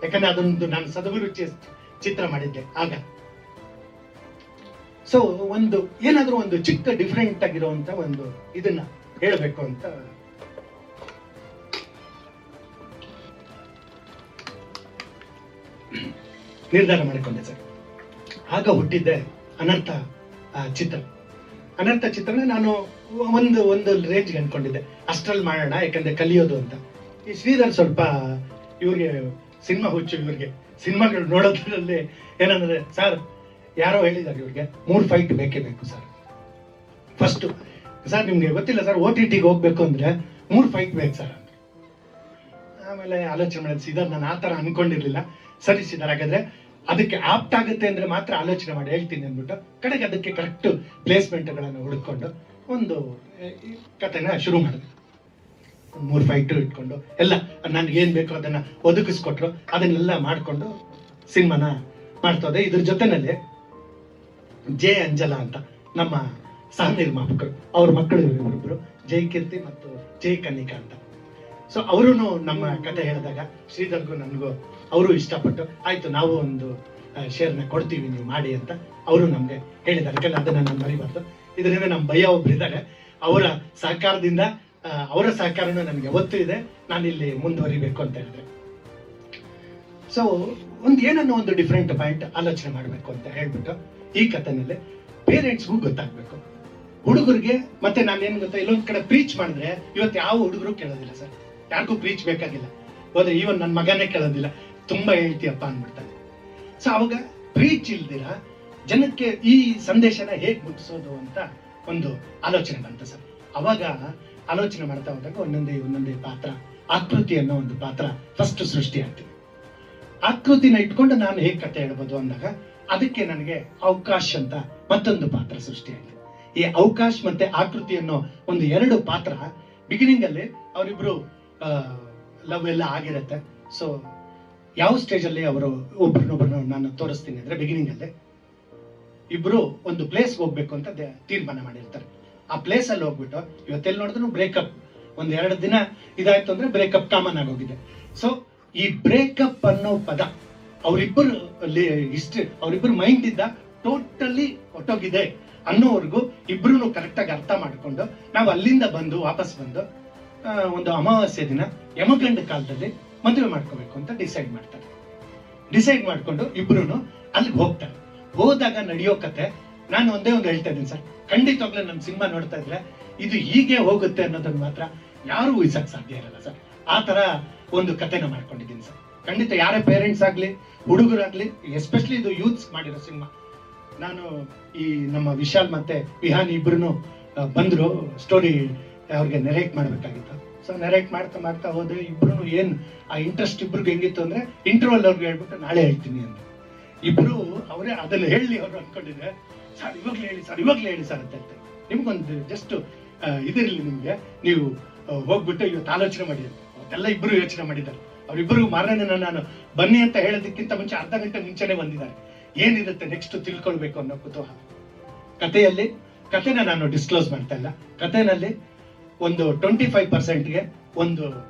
S4: ಯಾಕಂದ್ರೆ ಅದೊಂದು ನಾನು ಸದಭಿರುಚಿ ಚಿತ್ರ ಮಾಡಿದ್ದೆ ಆಗ. ಸೊ ಒಂದು ಏನಾದ್ರೂ ಒಂದು ಚಿಕ್ಕ ಡಿಫ್ರೆಂಟ್ ಆಗಿರುವಂತ ಒಂದು ಇದನ್ನ ಹೇಳ್ಬೇಕು ಅಂತ ನಿರ್ಧಾರ ಮಾಡಿಕೊಂಡೆ ಸರ್. ಆಗ ಹುಟ್ಟಿದ್ದೆ ಅನರ್ಥ ಚಿತ್ರ. ಅನರ್ಥ ಚಿತ್ರನ ನಾನು ಒಂದು ರೇಂಜ್ಗೆ ಅನ್ಕೊಂಡಿದ್ದೆ, ಅಷ್ಟ್ರಲ್ಲಿ ಮಾಡೋಣ ಯಾಕಂದ್ರೆ ಕಲಿಯೋದು ಅಂತ. ಈ ಶ್ರೀಧರ್ ಸ್ವಲ್ಪ ಇವ್ರಿಗೆ ಸಿನಿಮಾ ಹುಚ್ಚು, ಇವ್ರಿಗೆ ಸಿನಿಮಾಗಳು ನೋಡೋದ್ರಲ್ಲಿ ಏನಂದ್ರೆ, ಸರ್ ಯಾರೋ ಹೇಳಿದ್ದಾರೆ ಇವ್ರಿಗೆ 3 ಫೈಟ್ ಬೇಕೇ ಬೇಕು ಸರ್. ಫಸ್ಟ್ ಸರ್ ನಿಮ್ಗೆ ಗೊತ್ತಿಲ್ಲ ಸರ್, OTT ಹೋಗ್ಬೇಕು ಅಂದ್ರೆ 3 ಫೈಟ್ ಬೇಕು ಸರ್. ಆಮೇಲೆ ಆಲೋಚನೆ ಮಾಡಿದ ಶ್ರೀಧರ್, ನಾನು ಆ ತರ ಅನ್ಕೊಂಡಿರ್ಲಿಲ್ಲ. ಸರಿ ಶ್ರೀಧರ್, ಹಾಗಾದ್ರೆ ಅದಕ್ಕೆ ಆಪ್ಟ್ ಆಗುತ್ತೆ ಅಂದ್ರೆ ಮಾತ್ರ ಆಲೋಚನೆ ಮಾಡಿ ಹೇಳ್ತೀನಿ ಅಂದ್ಬಿಟ್ಟು ಕಡೆಗೆ ಅದಕ್ಕೆ ಕರೆಕ್ಟ್ ಪ್ಲೇಸ್ಮೆಂಟ್ ಗಳನ್ನ ಹುಡುಕೊಂಡು ಒಂದು ಕಥೆನ ಶುರು ಮಾಡಿದೆ. 3 ಫೈಟ್ ಇಟ್ಕೊಂಡು ಎಲ್ಲ ನನ್ಗೆ ಏನ್ ಬೇಕೋ ಅದನ್ನ ಒದಗಿಸ್ಕೊಟ್ರು, ಅದನ್ನೆಲ್ಲ ಮಾಡ್ಕೊಂಡು ಸಿನಿಮಾನ ಮಾಡ್ತಾ ಹೋದೆ. ಇದ್ರ ಜೊತೆನಲ್ಲಿ ಜೆ ಅಂಜಲಾ ಅಂತ ನಮ್ಮ ಸಹ ನಿರ್ಮಾಪಕರು, ಅವ್ರ ಮಕ್ಕಳು ಇವರಿಬ್ರು, ಜೈ ಕೀರ್ತಿ ಮತ್ತು ಜೈ ಕನ್ನಿಕಾ ಅಂತ. ಸೊ ಅವರು ನಮ್ಮ ಕತೆ ಹೇಳಿದಾಗ ಶ್ರೀಧರ್ಗೂ ನನಗೂ ಅವರು ಇಷ್ಟಪಟ್ಟು ಆಯ್ತು ನಾವು ಒಂದು ಶೇರ್ನ ಕೊಡ್ತೀವಿ ನೀವು ಮಾಡಿ ಅಂತ ಅವರು ನಮ್ಗೆ ಹೇಳಿದ್ದಾರೆ. ಯಾಕಂದ್ರೆ ಅದನ್ನ ನಾನು ಮರಿಬಾರ್ದು. ಇದರಿಂದ ನಮ್ಮ ಭಯ್ಯ ಒಬ್ರು ಇದ್ದಾರೆ, ಅವರ ಸಹಕಾರದಿಂದ, ಅವರ ಸಹಕಾರನೂ ನನಗೆ ಯಾವತ್ತೂ ಇದೆ, ನಾನು ಇಲ್ಲಿ ಮುಂದುವರಿಬೇಕು ಅಂತ ಹೇಳಿದ್ರೆ. ಸೊ ಏನನ್ನೋ ಒಂದು ಡಿಫ್ರೆಂಟ್ ಪಾಯಿಂಟ್ ಆಲೋಚನೆ ಮಾಡಬೇಕು ಅಂತ ಹೇಳ್ಬಿಟ್ಟು ಈ ಕಥೆನಲ್ಲಿ ಪೇರೆಂಟ್ಸ್ಗೂ ಗೊತ್ತಾಗ್ಬೇಕು, ಹುಡುಗರಿಗೆ. ಮತ್ತೆ ನಾನೇನ್ ಗೊತ್ತಾ, ಇಲ್ಲೊಂದ್ ಕಡೆ ಪ್ರೀಚ್ ಮಾಡಿದ್ರೆ ಇವತ್ತು ಯಾವ ಹುಡುಗರು ಕೇಳೋದಿಲ್ಲ ಸರ್, ಯಾರಿಗೂ ಪ್ರೀಚ್ ಬೇಕಾಗಿಲ್ಲ. ಹೋದ್ರೆ ಈವನ್ ನನ್ನ ಮಗನೇ ಕೇಳೋದಿಲ್ಲ, ತುಂಬಾ ಹೇಳ್ತೀಯಪ್ಪ ಅಂದ್ಬಿಡ್ತಾನೆ. ಸೊ ಅವಾಗ ಪ್ರೀಚ್ ಇಲ್ದಿರ ಜನಕ್ಕೆ ಈ ಸಂದೇಶನ ಹೇಗ್ ಮುಟ್ಟಿಸೋದು ಅಂತ ಒಂದು ಆಲೋಚನೆ ಬಂತ ಸರ್. ಅವಾಗ ಆಲೋಚನೆ ಮಾಡ್ತಾ ಹೋದಾಗ ಒಂದೊಂದೇ ಪಾತ್ರ, ಆಕೃತಿ ಅನ್ನೋ ಒಂದು ಪಾತ್ರ ಫಸ್ಟ್ ಸೃಷ್ಟಿ ಆಗ್ತದೆ. ಆಕೃತಿನ ಇಟ್ಕೊಂಡು ನಾನು ಹೇಗ್ ಕತೆ ಹೇಳ್ಬೋದು ಅಂದಾಗ ಅದಕ್ಕೆ ನನಗೆ ಅವಕಾಶ್ ಅಂತ ಮತ್ತೊಂದು ಪಾತ್ರ ಸೃಷ್ಟಿಯಾಗಿದೆ. ಈ ಅವಕಾಶ್ ಮತ್ತೆ ಆಕೃತಿ ಅನ್ನೋ ಒಂದು 2 ಪಾತ್ರ ಬಿಗಿನಿಂಗ್ ಅಲ್ಲಿ ಅವರಿಬ್ರು ಲವ್ ಎಲ್ಲ ಆಗಿರತ್ತೆ. ಸೊ ಯಾವ ಸ್ಟೇಜ್ ಅಲ್ಲಿ ಅವರು ಒಬ್ರನ್ನೊಬ್ರನ್ನ ನಾನು ತೋರಿಸ್ತೀನಿ ಅಂದ್ರೆ, ಬಿಗಿನಿಂಗ್ ಅಲ್ಲಿ ಇಬ್ರು ಒಂದು ಪ್ಲೇಸ್ ಹೋಗ್ಬೇಕು ಅಂತ ತೀರ್ಮಾನ ಮಾಡಿರ್ತಾರೆ. ಆ ಪ್ಲೇಸ್ ಅಲ್ಲಿ ಹೋಗ್ಬಿಟ್ಟು ಇವತ್ತೆಲ್ಲಿ ನೋಡಿದ್ರು ಬ್ರೇಕಪ್, 1-2 ದಿನ ಇದಾಯ್ತು ಅಂದ್ರೆ ಬ್ರೇಕಪ್ ಕಾಮನ್ ಆಗೋಗಿದೆ. ಸೊ ಈ ಬ್ರೇಕಪ್ ಅನ್ನೋ ಪದ ಅವರಿಬ್ಬರು ಅವರಿಬ್ಬರು ಮೈಂಡ್ ಇದ್ದ ಟೋಟಲಿ ಹೊಟ್ಟೋಗಿದೆ ಅನ್ನೋವರೆಗೂ ಇಬ್ರು ಕರೆಕ್ಟ್ ಆಗಿ ಅರ್ಥ ಮಾಡ್ಕೊಂಡು ನಾವು ಅಲ್ಲಿಂದ ವಾಪಸ್ ಬಂದು ಒಂದು ಅಮಾವಾಸ್ಯೆ ದಿನ ಯಮಗಂಡ ಕಾಲದಲ್ಲಿ ಮದುವೆ ಮಾಡ್ಕೋಬೇಕು ಅಂತ ಡಿಸೈಡ್ ಮಾಡ್ತಾರೆ. ಡಿಸೈಡ್ ಮಾಡ್ಕೊಂಡು ಇಬ್ರು ಅಲ್ಲಿಗೆ ಹೋಗ್ತಾರೆ. ಹೋದಾಗ ನಡೆಯೋ ಕತೆ ನಾನು ಒಂದೇ ಒಂದು ಹೇಳ್ತಾ ಇದ್ದೀನಿ ಸರ್, ಖಂಡಿತವಾಗ್ಲೂ ನನ್ನ ಸಿನಿಮಾ ನೋಡ್ತಾ ಇದ್ರೆ ಇದು ಹೀಗೆ ಹೋಗುತ್ತೆ ಅನ್ನೋದನ್ನ ಮಾತ್ರ ಯಾರು ಊಹಿಸಕ್ ಸಾಧ್ಯ ಇರಲ್ಲ ಸರ್. ಆ ತರ ಒಂದು ಕತೆನ ಮಾಡ್ಕೊಂಡಿದ್ದೀನಿ ಸರ್. ಖಂಡಿತ ಯಾರೇ ಪೇರೆಂಟ್ಸ್ ಆಗ್ಲಿ, ಹುಡುಗರಾಗ್ಲಿ, ಎಸ್ಪೆಷಲಿ ಇದು ಯೂತ್ಸ್ ಮಾಡಿರೋ ಸಿನಿಮಾ. ನಾನು ಈ ನಮ್ಮ ವಿಶಾಲ್ ಮತ್ತೆ ವಿಹಾನ್ ಇಬ್ರು ಬಂದ್ರು ಸ್ಟೋರಿ ಅವ್ರಿಗೆ ನೆರೇಟ್ ಮಾಡ್ಬೇಕಾಗಿತ್ತು. ಸೊ ನೆರೇಟ್ ಮಾಡ್ತಾ ಹೋದ್ರೆ ಇಬ್ರು ಏನ್ ಆ ಇಂಟ್ರೆಸ್ಟ್ ಇಬ್ರಿಗೆ ಹೆಂಗಿತ್ತು ಅಂದ್ರೆ, ಇಂಟರ್ವಲ್ ಅವ್ರಿಗೆ ಹೇಳ್ಬಿಟ್ಟು ನಾಳೆ ಹೇಳ್ತೀನಿ ಅಂತ ಇಬ್ರು ಅವರೇ ಅದನ್ನ ಹೇಳಿ ಅವ್ರು ಅನ್ಕೊಂಡಿದ್ರೆ, ಸರ್ ಇವಾಗ್ಲೇ ಹೇಳಿ ಸರ್ ಅಂತ ಹೇಳ್ತಾರೆ. ನಿಮ್ಗೊಂದು ಜಸ್ಟ್ ಇದಿರ್ಲಿ ನಿಮ್ಗೆ, ನೀವು ಹೋಗ್ಬಿಟ್ಟು ಇವತ್ತು ಆಲೋಚನೆ ಮಾಡಿ ಅವತ್ತೆಲ್ಲ ಇಬ್ರು ಯೋಚನೆ ಮಾಡಿದ್ದಾರೆ. ಅವರಿಬ್ಬರು ಮಾರನೇ ನಾನು ಬನ್ನಿ ಅಂತ ಹೇಳೋದಕ್ಕಿಂತ ಮುಂಚೆ ಅರ್ಧ ಗಂಟೆ ಮುಂಚೆನೆ ಬಂದಿದ್ದಾರೆ. ಏನಿರುತ್ತೆ ನೆಕ್ಸ್ಟ್ ತಿಳ್ಕೊಳ್ಬೇಕು ಅನ್ನೋ ಕುತೂಹಲ. ಕಥೆನ ನಾನು ಡಿಸ್ಕ್ಲೋಸ್ ಮಾಡ್ತಾ ಇಲ್ಲ. ಕಥೆನಲ್ಲಿ ಒಂದು 25%ಗೆ ಒಂದು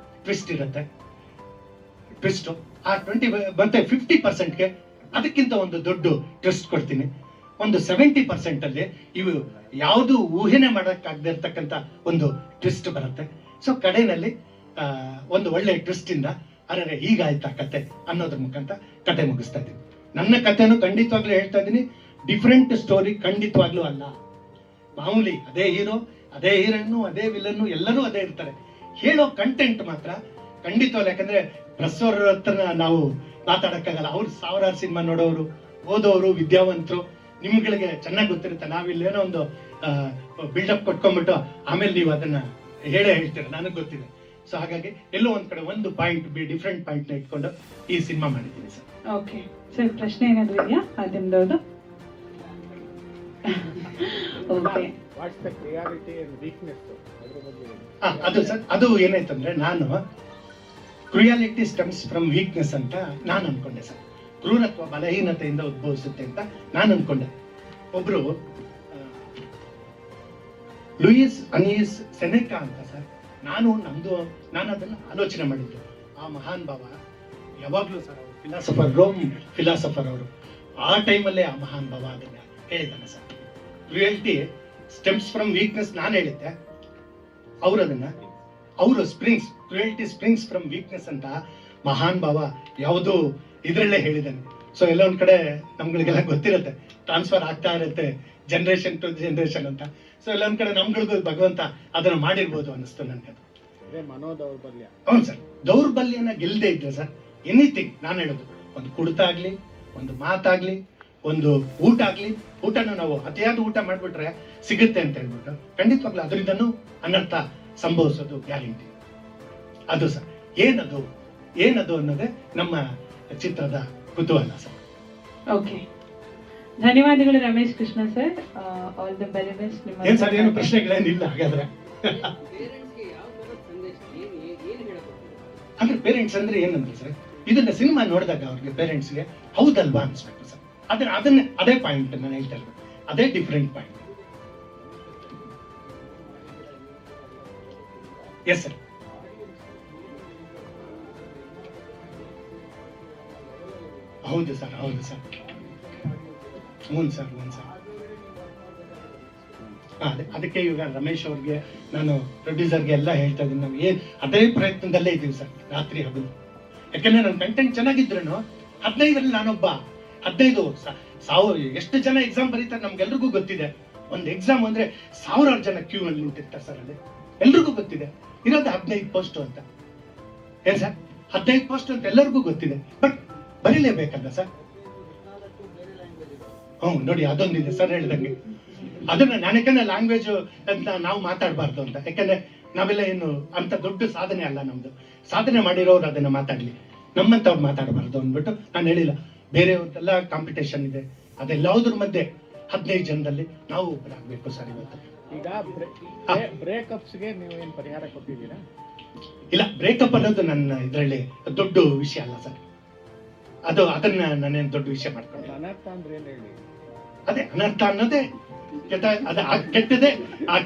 S4: ಟ್ವಿಸ್ಟ್ ಇರುತ್ತೆ. ಟ್ವಿಸ್ಟ್, ಆ 20 ಮತ್ತೆ 50%ಗೆ ಅದಕ್ಕಿಂತ ಒಂದು ದೊಡ್ಡ ಟ್ವಿಸ್ಟ್ ಕೊಡ್ತೀನಿ. ಒಂದು 70% ಅಲ್ಲಿ ಇವು ಯಾವುದು ಊಹೆನೆ ಮಾಡಕ್ಕಾಗದೇ ಇರ್ತಕ್ಕಂಥ ಒಂದು ಟ್ವಿಸ್ಟ್ ಬರುತ್ತೆ. ಸೊ ಕಡೆನಲ್ಲಿ ಒಂದು ಒಳ್ಳೆ ಟ್ವಿಸ್ಟ್ ಇಂದ ಅರೆ ಹೀಗಾಯ್ತಾ ಕತೆ ಅನ್ನೋದ್ರ ಮುಖಾಂತರ ಕತೆ ಮುಗಿಸ್ತಾ ಇದ್ದೀನಿ. ನನ್ನ ಕಥೆನೂ ಖಂಡಿತವಾಗ್ಲೂ ಹೇಳ್ತಾ ಇದ್ದೀನಿ, ಡಿಫ್ರೆಂಟ್ ಸ್ಟೋರಿ ಖಂಡಿತವಾಗ್ಲೂ ಅಲ್ಲ. ಮಾಮೂಲಿ ಅದೇ ಹೀರೋ, ಅದೇ ಹೀರೋಯಿನ್ನು, ಅದೇ ವಿಲನ್ನು, ಎಲ್ಲರೂ ಅದೇ ಇರ್ತಾರೆ. ಹೇಳೋ ಕಂಟೆಂಟ್ ಮಾತ್ರ ಖಂಡಿತವಲ್ಲ. ಯಾಕಂದ್ರೆ ಪ್ರೆಸ್ ಅವ್ರ ಹತ್ರ ನಾವು ಮಾತಾಡಕ್ಕಾಗಲ್ಲ. ಅವ್ರು ಸಾವಿರಾರು ಸಿನಿಮಾ ನೋಡೋರು, ಓದೋರು, ವಿದ್ಯಾವಂತರು, ನಿಮ್ಗಳಿಗೆ ಚೆನ್ನಾಗಿ ಗೊತ್ತಿರುತ್ತೆ. ನಾವಿಲ್ಲೇನೋ ಒಂದು ಬಿಲ್ಡಪ್ ಕೊಟ್ಕೊಂಡ್ಬಿಟ್ಟು ಆಮೇಲೆ ನೀವು ಅದನ್ನ ಹೇಳ್ತೀರ, ನನಗೆ ಗೊತ್ತಿದೆ. ಸೊ ಹಾಗಾಗಿ ಎಲ್ಲೋ ಒಂದ್ ಕಡೆ ಒಂದು ಪಾಯಿಂಟ್ ಡಿಫ್ರೆಂಟ್ ಪಾಯಿಂಟ್ ನ ಇಟ್ಕೊಂಡು ಈ ಸಿನಿಮಾ ಮಾಡಿದ್ದೀನಿ ಸರ್.
S1: ಓಕೆ ಸರ್, ಪ್ರಶ್ನೆ ಏನಾದ್ರು ಇದೆಯಾ ನಿಮ್ದವ್ದು? Okay,
S3: what's the quality and weakness ಅದ್ರ ಬಗ್ಗೆ ಹೇಳಿ.
S4: ಅದು ಸರ್, ಅದು ಏನಾಯ್ತಂದ್ರೆ ನಾನು ಕ್ರಿಯಾಲಿಟಿ ಸ್ಟೆಮ್ಸ್ ಫ್ರಮ್ ವೀಕ್ನೆಸ್ ಅಂತ ನಾನು ಅನ್ಕೊಂಡೆ ಸರ್. ಕ್ರೂರತ್ವ ಬಲಹೀನತೆಯಿಂದ ಉದ್ಭವಿಸುತ್ತೆ ಅಂತ ನಾನು ಅನ್ಕೊಂಡೆ. ಒಬ್ರು ಲೂಯಿಸ್ ಅನೀಸ್ ಸೆನೆಕಾ ಅಂತ ಸರ್, ನಾನು ಅದನ್ನ ಆಲೋಚನೆ ಮಾಡಿದ್ದು. ಆ ಮಹಾನ್ ಭಾವ ಯಾವಾಗ್ಲೂ ಸರ್, ಅವರು ಫಿಲಾಸಫರ್, ರೋಮ್ ಫಿಲಾಸಫರ್ ಅವರು. ಆ ಟೈಮಲ್ಲೇ ಆ ಮಹಾನ್ ಭಾವ ಅದನ್ನ ಹೇಳಿದ್ದಾನೆ ಸರ್. ಕ್ರಿಯಾಲಿಟಿ ಸ್ಟೆಮ್ಸ್ ಫ್ರಮ್ ವೀಕ್ನೆಸ್ ನಾನು ಹೇಳಿದ್ದೆ, ಅವರು ಕ್ರಿಯಾಲಿಟಿ ಸ್ಪ್ರಿಂಗ್ಸ್ ಫ್ರಮ್ ವೀಕ್ನೆಸ್ ಅಂತ ಮಹಾನ್ ಭಾವ ಯಾವುದು ಇದ್ರಲ್ಲೇ ಹೇಳಿದ್ದಾನೆ. ಸೊ ಎಲ್ಲ ಒಂದ್ ಕಡೆ ನಮ್ಗಳಿಗೆಲ್ಲ ಗೊತ್ತಿರುತ್ತೆ, ಟ್ರಾನ್ಸ್ಫರ್ ಆಗ್ತಾ ಇರುತ್ತೆ ಜನರೇಷನ್ ಟು ಜನರೇಷನ್ ಅಂತ. ಸೊ ಎಲ್ಲ ಒಂದ್ ಕಡೆ ನಮ್ಗಳಿಗೂ ಭಗವಂತ ಅದನ್ನ ಮಾಡಿರ್ಬೋದು ಅನ್ನಿಸ್ತು ನನ್ಗೆ.
S3: ಮನೋದೌರ್ಬಲ್ಯ.
S4: ಹೌದು ಸರ್, ದೌರ್ಬಲ್ಯನ ಗೆಲ್ಲದೆ ಇದ್ರೆ ಸರ್, ಎನಿಥಿಂಗ್ ನಾನು ಹೇಳೋದು, ಒಂದು ಕುಡಿತ ಆಗ್ಲಿ, ಒಂದು ಮಾತಾಗ್ಲಿ, ಒಂದು ಊಟ ಆಗ್ಲಿ, ಊಟನ ನಾವು ಅತಿಯಾದ ಊಟ ಮಾಡ್ಬಿಟ್ರೆ ಸಿಗುತ್ತೆ ಅಂತ ಹೇಳ್ಬಿಟ್ಟು ಖಂಡಿತವಾಗ್ಲೂ ಅದರಿಂದನೂ ಅನರ್ಥ ಸಂಭವಿಸೋದು ಗ್ಯಾರಂಟಿ. ಅದು ಸರ್, ಏನದು ಅನ್ನೋದೇ ನಮ್ಮ ಚಿತ್ರದ ಕುತೂಹಲ ಸರ್.
S1: ಓಕೆ, ಧನ್ಯವಾದಗಳು Ramesh Krishna sir. All the very best.
S4: ಏನ್ ಸರ್, ಏನು ಪ್ರಶ್ನೆಗಳೇನಿಲ್ಲ ಹಾಗಾದ್ರೆ? ಅಂದ್ರೆ ಪೇರೆಂಟ್ಸ್ ಅಂದ್ರೆ ಏನಂದ್ರೆ ಸರ್, ಇದನ್ನ ಸಿನಿಮಾ ನೋಡಿದಾಗ ಅವ್ರಿಗೆ ಪೇರೆಂಟ್ಸ್ಗೆ ಹೌದಲ್ವಾ ಅನ್ಸ್ಬೇಕು ಸರ್. ಅದೇ ಪಾಯಿಂಟ್ ನಾನು ಹೇಳ್ತಾ ಇರೋದು, ಅದೇ ಡಿಫ್ರೆಂಟ್ ಪಾಯಿಂಟ್. Yes sir. ಹೌದು ಸರ್. ಹ್ಞೂ ಸರ್. ಅದಕ್ಕೆ ಇವಾಗ ರಮೇಶ್ ಅವ್ರಿಗೆ, ನಾನು ಪ್ರೊಡ್ಯೂಸರ್ಗೆ ಎಲ್ಲ ಹೇಳ್ತಾ ಇದ್ದೀನಿ, ನಾವು ಅದೇ ಪ್ರಯತ್ನದಲ್ಲೇ ಇದ್ದೀವಿ ಸರ್, ರಾತ್ರಿ ಹಗಲು. ಯಾಕಂದ್ರೆ ನನ್ನ ಕಂಟೆಂಟ್ ಚೆನ್ನಾಗಿದ್ರು 15ರಲ್ಲಿ ನಾನೊಬ್ಬ 15,000 ಎಷ್ಟು ಜನ ಎಕ್ಸಾಮ್ ಬರೀತಾರೆ ನಮ್ಗೆಲ್ರಿಗೂ ಗೊತ್ತಿದೆ. ಒಂದು ಎಕ್ಸಾಮ್ ಅಂದ್ರೆ 1000 ಜನ ಕ್ಯೂ ಅಲ್ಲಿ ನಿಂತಿರ್ತಾರೆ ಸರ್. ಅಲ್ಲಿ ಎಲ್ರಿಗೂ ಗೊತ್ತಿದೆ, ಇರೋದು 15 ಪೋಸ್ಟ್ ಅಂತ. ಏನ್ ಸರ್, 15 ಪೋಸ್ಟ್ ಅಂತ ಎಲ್ಲರಿಗೂ ಗೊತ್ತಿದೆ. ಬಟ್ ಬರೀಲೇಬೇಕಲ್ಲ ಸರ್. ನೋಡಿ, ಅದೊಂದಿದೆ ಸರ್ ಹೇಳ್ದಂಗೆ. ಅದನ್ನ ಯಾಕಂದ್ರೆ ಲ್ಯಾಂಗ್ವೇಜ್ ಅಂತ ನಾವು ಮಾತಾಡಬಾರ್ದು ಅಂತ. ಯಾಕಂದ್ರೆ ನಾವೆಲ್ಲ ಏನು ಅಂತ ದೊಡ್ಡ ಸಾಧನೆ ಅಲ್ಲ ನಮ್ದು. ಸಾಧನೆ ಮಾಡಿರೋರು ಅದನ್ನ ಮಾತಾಡ್ಲಿ, ನಮ್ಮಂತವ್ರು ಮಾತಾಡಬಾರ್ದು ಅಂದ್ಬಿಟ್ಟು ನಾನು ಹೇಳಿಲ್ಲ. ಬೇರೆಯವ್ರದ್ದೆಲ್ಲ ಕಾಂಪಿಟೇಷನ್ ಇದೆ, ಅದೆಲ್ಲದ್ರ ಮಧ್ಯೆ 15 ಜನದಲ್ಲಿ ನಾವು ಒಬ್ಬರಾಗಬೇಕು ಸರ್ ಇವತ್ತು.
S3: ಈಗ ಬ್ರೇಕಪ್ಸ್ಗೆ ನೀವು ಏನ್ ಪರಿಹಾರ ಕೊಟ್ಟಿದ್ದೀರಾ?
S4: ಇಲ್ಲ, ಬ್ರೇಕಪ್ ಅನ್ನೋದು ನನ್ನ ಇದರಲ್ಲಿ ದೊಡ್ಡ ವಿಷಯ ಅಲ್ಲ ಸರ್. ಅದನ್ನ ನಾನೇನು ದೊಡ್ಡ ವಿಷಯ ಮಾಡ್ಕೊಂಡು.
S3: ಅನರ್ಥ ಅಂದ್ರೆ ಏನ್ ಹೇಳಿ?
S4: ಅದೇ ಅನರ್ಥ ಅನ್ನೋದೇ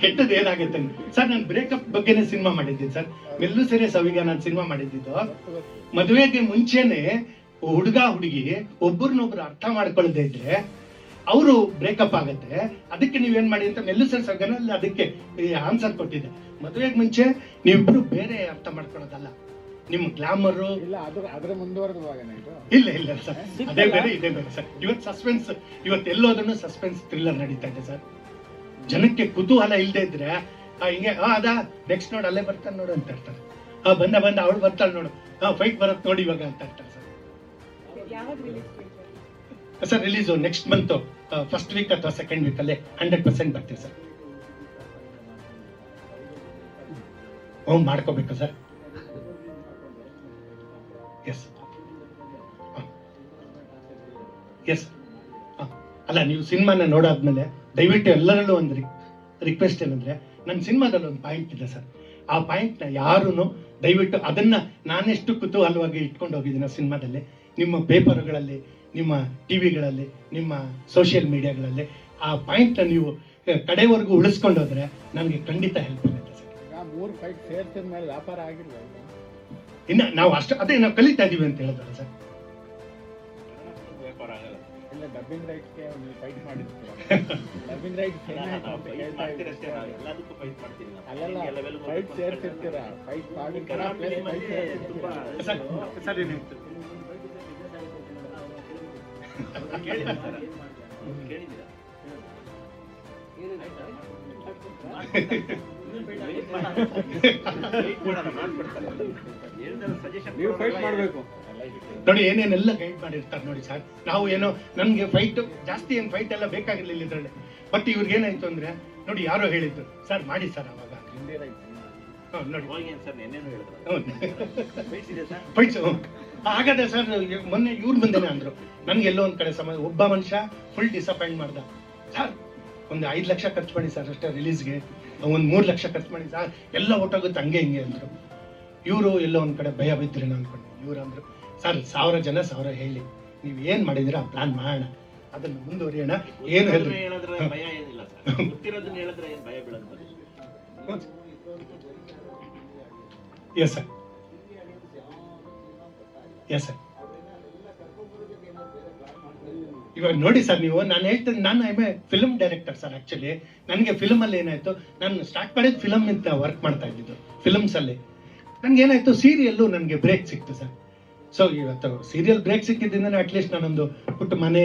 S4: ಕೆಟ್ಟದ್ದು ಏನಾಗುತ್ತೆ ಸರ್. ನಾನು ಬ್ರೇಕಪ್ ಬಗ್ಗೆನೇ ಸಿನಿಮಾ ಮಾಡಿದ್ದೀನಿ ಸರ್. ಮೆಲ್ಲು ಸೆರೆ ಸವಿಗ ನಾನು ಸಿನಿಮಾ ಮಾಡಿದ್ದು. ಮದುವೆಗೆ ಮುಂಚೆನೆ ಹುಡುಗ ಹುಡುಗಿ ಒಬ್ಬರನ್ನೊಬ್ರು ಅರ್ಥ ಮಾಡ್ಕೊಳ್ಳದೆ ಇದ್ರೆ ಅವರು ಬ್ರೇಕಪ್ ಆಗತ್ತೆ. ಅದಕ್ಕೆ ನೀವೇನ್ ಮಾಡಿ ಅಂತ ಮೆಲ್ಲು ಸೆರೆ ಸವಿಗನಲ್ಲಿ ಅದಕ್ಕೆ ಆನ್ಸರ್ ಕೊಟ್ಟಿದೆ. ಮದುವೆಗೆ ಮುಂಚೆ ನೀವಿಬ್ರು ಬೇರೆ ಅರ್ಥ ಮಾಡ್ಕೊಳ್ಳೋದಲ್ಲ, ನಿಮ್ ಗ್ಲಾಮರ್
S3: ಇಲ್ಲ, ಅದ್ರ ಮುಂದುವರೆದ ಭಾಗನೇ ಇದು.
S4: ಇಲ್ಲ ಸರ್, ಅದೇ ಬೇರೆ ಇದೇ ಬೇರೆ ಸರ್. ಇವತ್ತು ಸಸ್ಪೆನ್ಸ್, ಎಲ್ಲೋದನ್ನು ಸಸ್ಪೆನ್ಸ್ ಥ್ರಿಲ್ಲರ್ ನಡೀತಾ ಇದೆ ಸರ್. ಜನಕ್ಕೆ ಕುತೂಹಲ ಇಲ್ಲದೆ ಇದ್ರೆ ಹಿಂಗೆ ಅದಾ ನೆಕ್ಸ್ಟ್ ನೋಡ್ ಅಲ್ಲೇ ಬರ್ತಾನೆ ನೋಡು ಅಂತ ಇರ್ತಾರೆ. ಬಂದ ಅವಳು ಬರ್ತಾಳೆ ನೋಡು, ಫೈಟ್ ಬರತ್ ನೋಡಿ ಇವಾಗ ಅಂತ ಇರ್ತಾರೆ sir. Sir release next month first week ಅಥವಾ ಸೆಕೆಂಡ್ ವೀಕ್ ಅಲ್ಲೇ 100% ಬರ್ತೀವಿ ಸರ್. ಮಾಡ್ಕೋಬೇಕು ಸರ್. ಎಸ್ ಅಲ್ಲ, ನೀವು ಸಿನಿಮಾನ ನೋಡಾದ್ಮೇಲೆ ದಯವಿಟ್ಟು ಎಲ್ಲರಲ್ಲೂ ಒಂದು ರಿಕ್ವೆಸ್ಟ್ ಏನಂದ್ರೆ, ನನ್ನ ಸಿನಿಮಾದಲ್ಲಿ ಒಂದು ಪಾಯಿಂಟ್ ಇದೆ ಸರ್. ಆ ಪಾಯಿಂಟ್ನ ಯಾರು ದಯವಿಟ್ಟು ಅದನ್ನ ನಾನೆಷ್ಟು ಕುತೂಹಲವಾಗಿ ಇಟ್ಕೊಂಡು ಹೋಗಿದ್ದೀನಿ ಸಿನಿಮಾದಲ್ಲಿ, ನಿಮ್ಮ ಪೇಪರ್ಗಳಲ್ಲಿ, ನಿಮ್ಮ ಟಿವಿಗಳಲ್ಲಿ, ನಿಮ್ಮ ಸೋಷಿಯಲ್ ಮೀಡಿಯಾಗಳಲ್ಲಿ ಆ ಪಾಯಿಂಟ್ನ ನೀವು ಕಡೆವರೆಗೂ ಉಳಿಸ್ಕೊಂಡು ಹೋದ್ರೆ ನನಗೆ ಖಂಡಿತ ಹೆಲ್ಪ್ ಆಗುತ್ತೆ ಸರ್.
S3: 3 ಫೈಟ್ ಸೇರ್ಸಿದ ಮೇಲೆ ವ್ಯಾಪಾರ ಆಗಿಲ್ಲ.
S4: ಇನ್ನ ನಾವು ಅದೇ ನಾವು ಕಲಿತಾ ಇದೀವಿ ಅಂತ ಹೇಳಿದ್ರಲ್ಲ ಸರ್.
S2: ವ್ಯಾಪಾರ ಆಗಲ್ಲ.
S3: ಇಲ್ಲ ಡಬ್ಬಿಂಗ್ ರೈಟ್ಸ್ಗೆ ನೀವು ಫೈಟ್ ಮಾಡಿರ್ತೀರ. ಡಬ್ಬಿಂಗ್ ರೈಟ್ಸ್
S2: ಮಾಡ್ತೀರಷ್ಟೇ, ನಾವು ಎಲ್ಲದಕ್ಕೂ ಫೈಟ್ ಮಾಡ್ತೀವಿ ನಾವು.
S3: ಅಲ್ಲೆಲ್ಲ
S2: ಎಲ್ಲ level ಗೆ
S3: ಫೈಟ್
S2: ಹೋಗ್ಬೇಕು
S3: ಸೇರ್ತಿರ್ತೀರ, ಫೈಟ್ ಮಾಡಿರ್ತೀರ,
S2: ಕರಾವಳಿ ನಿಮ್ಮಲ್ಲಿ ತುಂಬಾ
S4: ಸರ್ ಸರ್ ನೀವು
S2: ಕೇಳಿದ್ದೀರಾ ಸರ್? ಕೇಳಿದ್ದೀರಾ?
S3: ನೀವು ಫೈಟ್ ಮಾಡಬೇಕು.
S4: ನೋಡಿ ಏನೇನೆಲ್ಲ ಗೈಡ್ ಮಾಡಿರ್ತಾರೆ ನೋಡಿ ಸರ್. ನಾವು ಏನೋ ನನ್ಗೆ ಫೈಟ್ ಜಾಸ್ತಿ ಏನ್ ಫೈಟ್ ಎಲ್ಲ ಬೇಕಾಗಿರ್ಲಿಲ್ಲ ಇದ್ರಲ್ಲಿ. ಬಟ್ ಇವ್ರಿಗೆ ಏನಾಯ್ತು ಅಂದ್ರೆ ನೋಡಿ ಯಾರೋ ಹೇಳಿದ್ರು ಸರ್ ಮಾಡಿ ಸರ್ ಅವಾಗ ನೋಡಿ
S2: ಹೋಗಿ ಸರ್ ನೆನ್ನೆನೂ ಹೇಳಿದ್ರು ಬೈಸಿದೆ ಸರ್.
S4: ಫೈಟ್ಸ್ ಆಗದೆ ಸರ್. ಮೊನ್ನೆ ಇವ್ರು ಬಂದೇನೆ ಅಂದ್ರು ನನ್ಗೆ ಎಲ್ಲೋ ಒಂದ್ ಕಡೆ ಒಬ್ಬ ಮನುಷ್ಯ ಫುಲ್ ಡಿಸಪಾಯಿಂಟ್ ಮಾಡ್ದ ಸರ್. ಒಂದು 5 ಲಕ್ಷ ಖರ್ಚು ಮಾಡಿ ಸರ್ ಅಷ್ಟೇ ರಿಲೀಸ್ಗೆ, ಒಂದ್ 3 ಲಕ್ಷ ಖರ್ಚು ಮಾಡಿ ಸರ್ ಎಲ್ಲ ಒಟ್ಟಾಗುತ್ತೆ ಹಂಗೆ ಹಿಂಗೆ ಅಂದ್ರು. ಇವರು ಎಲ್ಲೋ ಒಂದ್ ಕಡೆ ಭಯ ಬಿದ್ರೇನೋ ಅನ್ಕೊಂಡು ಇವ್ರು ಅಂದ್ರು ಸರ್ 1000 ಜನ 1000 ಹೇಳಿ ನೀವ್ ಏನ್ ಮಾಡಿದಿರ ಪ್ಲಾನ್ ಮಾಡೋಣ, ಅದನ್ನ ಮುಂದುವರಿಯೋಣ. ಏನು
S2: ಹೇಳಿದ್ರೆ ಭಯ ಏನಿಲ್ಲ ಸರ್, ಗೊತ್ತಿರೋದನ್ನ ಹೇಳಿದ್ರೆ ಏನ್ ಭಯ ಬೀಳೋದು?
S4: S sir, yes sir. ಇವಾಗ ನೋಡಿ ಸರ್ ನೀವು ನಾನು ಹೇಳ್ತೇನೆ, ನಾನು I A film director sir. Actually ನನಗೆ ಫಿಲ್ಮ್ ಅಲ್ಲಿ ಏನಾಯ್ತು, ನಾನು ಸ್ಟಾರ್ಟ್ ಮಾಡಿದ ಫಿಲಮ್ ಇಂದ ವರ್ಕ್ ಮಾಡ್ತಾ ಇದ್ದಿದ್ದು ಫಿಲ್ಮ್ಸ್ ಅಲ್ಲಿ. ನನ್ಗೆ ಏನಾಯ್ತು ಸೀರಿಯಲ್ಲು ನನಗೆ ಬ್ರೇಕ್ ಸಿಕ್ತು ಸರ್. ಸೊ ಇವತ್ತು ಸೀರಿಯಲ್ ಬ್ರೇಕ್ ಸಿಕ್ಕಿದ್ದಿಂದ ಅಟ್ಲೀಸ್ಟ್ ನಾನೊಂದು ಪುಟ್ಟ ಮನೆ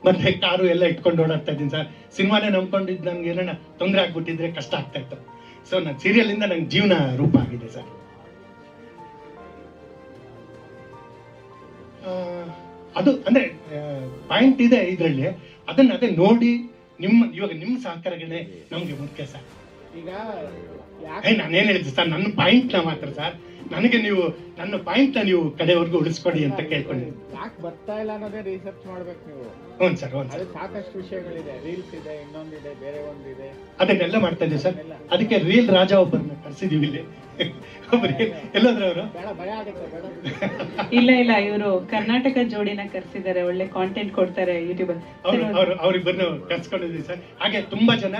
S4: ಮತ್ತೆ ಕಾರು ಎಲ್ಲ ಇಟ್ಕೊಂಡು ಓಡಾಡ್ತಾ ಇದ್ದೀನಿ ಸರ್. ಸಿನಿಮಾನೇ ನಂಬ್ಕೊಂಡಿದ್ದು ನನ್ಗೆ ಏನಾರ ತೊಂದರೆ ಆಗ್ಬಿಟ್ಟಿದ್ರೆ ಕಷ್ಟ ಆಗ್ತಾ ಇತ್ತು. ಸೊ ನನ್ನ ಸೀರಿಯಲ್ ಇಂದ ನಂಗೆ ಜೀವನ ರೂಪ ಆಗಿದೆ ಸರ್. ಅದು ಅಂದ್ರೆ ಪಾಯಿಂಟ್ ಇದೆ ಇದರಲ್ಲಿ, ಅದನ್ನ ಅದೇ ನೋಡಿ ಇವಾಗ ನಿಮ್ಮ ಸಹಕಾರಗಳೇ ನಮ್ಗೆ ಮುಖ್ಯ ಸರ್.
S3: ಈಗ
S4: ನಾನೇನ್ ಹೇಳಿದ್ದೆ ಸರ್, ನನ್ನ ಪಾಯಿಂಟ್ ನ ಮಾತ್ರ ಸರ್, ನನಗೆ ನೀವು ನನ್ನ ಪಾಯಿಂಟ್ ನ ನೀವು ಕಡೆವರೆಗೂ ಉಳಿಸ್ಕೊಡಿ ಅಂತ ಕೇಳ್ಕೊಂಡಿದ್ದೀನಿ.
S3: ಯಾಕೆ ಬರ್ತಾ ಇಲ್ಲ ಅನ್ನೋದೇ ರಿಸರ್ಚ್ ಮಾಡ್ಬೇಕು ನೀವು.
S4: ಹ್ಞೂ ಸರ್, ಹ್ಞೂ ಸರ್.
S3: ಸಾಕಷ್ಟು ವಿಷಯಗಳಿದೆ, ರೀಲ್ಸ್ ಇದೆ, ಇನ್ನೊಂದಿದೆ, ಬೇರೆ ಒಂದಿದೆ,
S4: ಅದನ್ನೆಲ್ಲ ಮಾಡ್ತಾ ಇದ್ದೀವಿ ಸರ್. ಅದಕ್ಕೆ ರೀಲ್ ರಾಜ ಒಬ್ಬರನ್ನ ಕರ್ಸಿದೀವಿ ಇಲ್ಲಿ. ಎಲ್ಲಾದ್ರೂ ಅವರು
S3: ಬೇಡ ಭಯ ಆಗುತ್ತೆ, ಬೇಡ.
S1: ಇಲ್ಲ ಇವರು ಕರ್ನಾಟಕ ಜೋಡಿನ ಕರ್ಸಿದ್ದಾರೆ, ಒಳ್ಳೆ ಕಾಂಟೆಂಟ್ ಕೊಡ್ತಾರೆ ಯೂಟ್ಯೂಬ್ ಅಲ್ಲಿ.
S4: ಅವ್ರಿಬ್ಬರನ್ನ ಕರ್ಸ್ಕೊಂಡಿದ್ದೀವಿ ಸರ್. ಹಾಗೆ ತುಂಬಾ ಜನ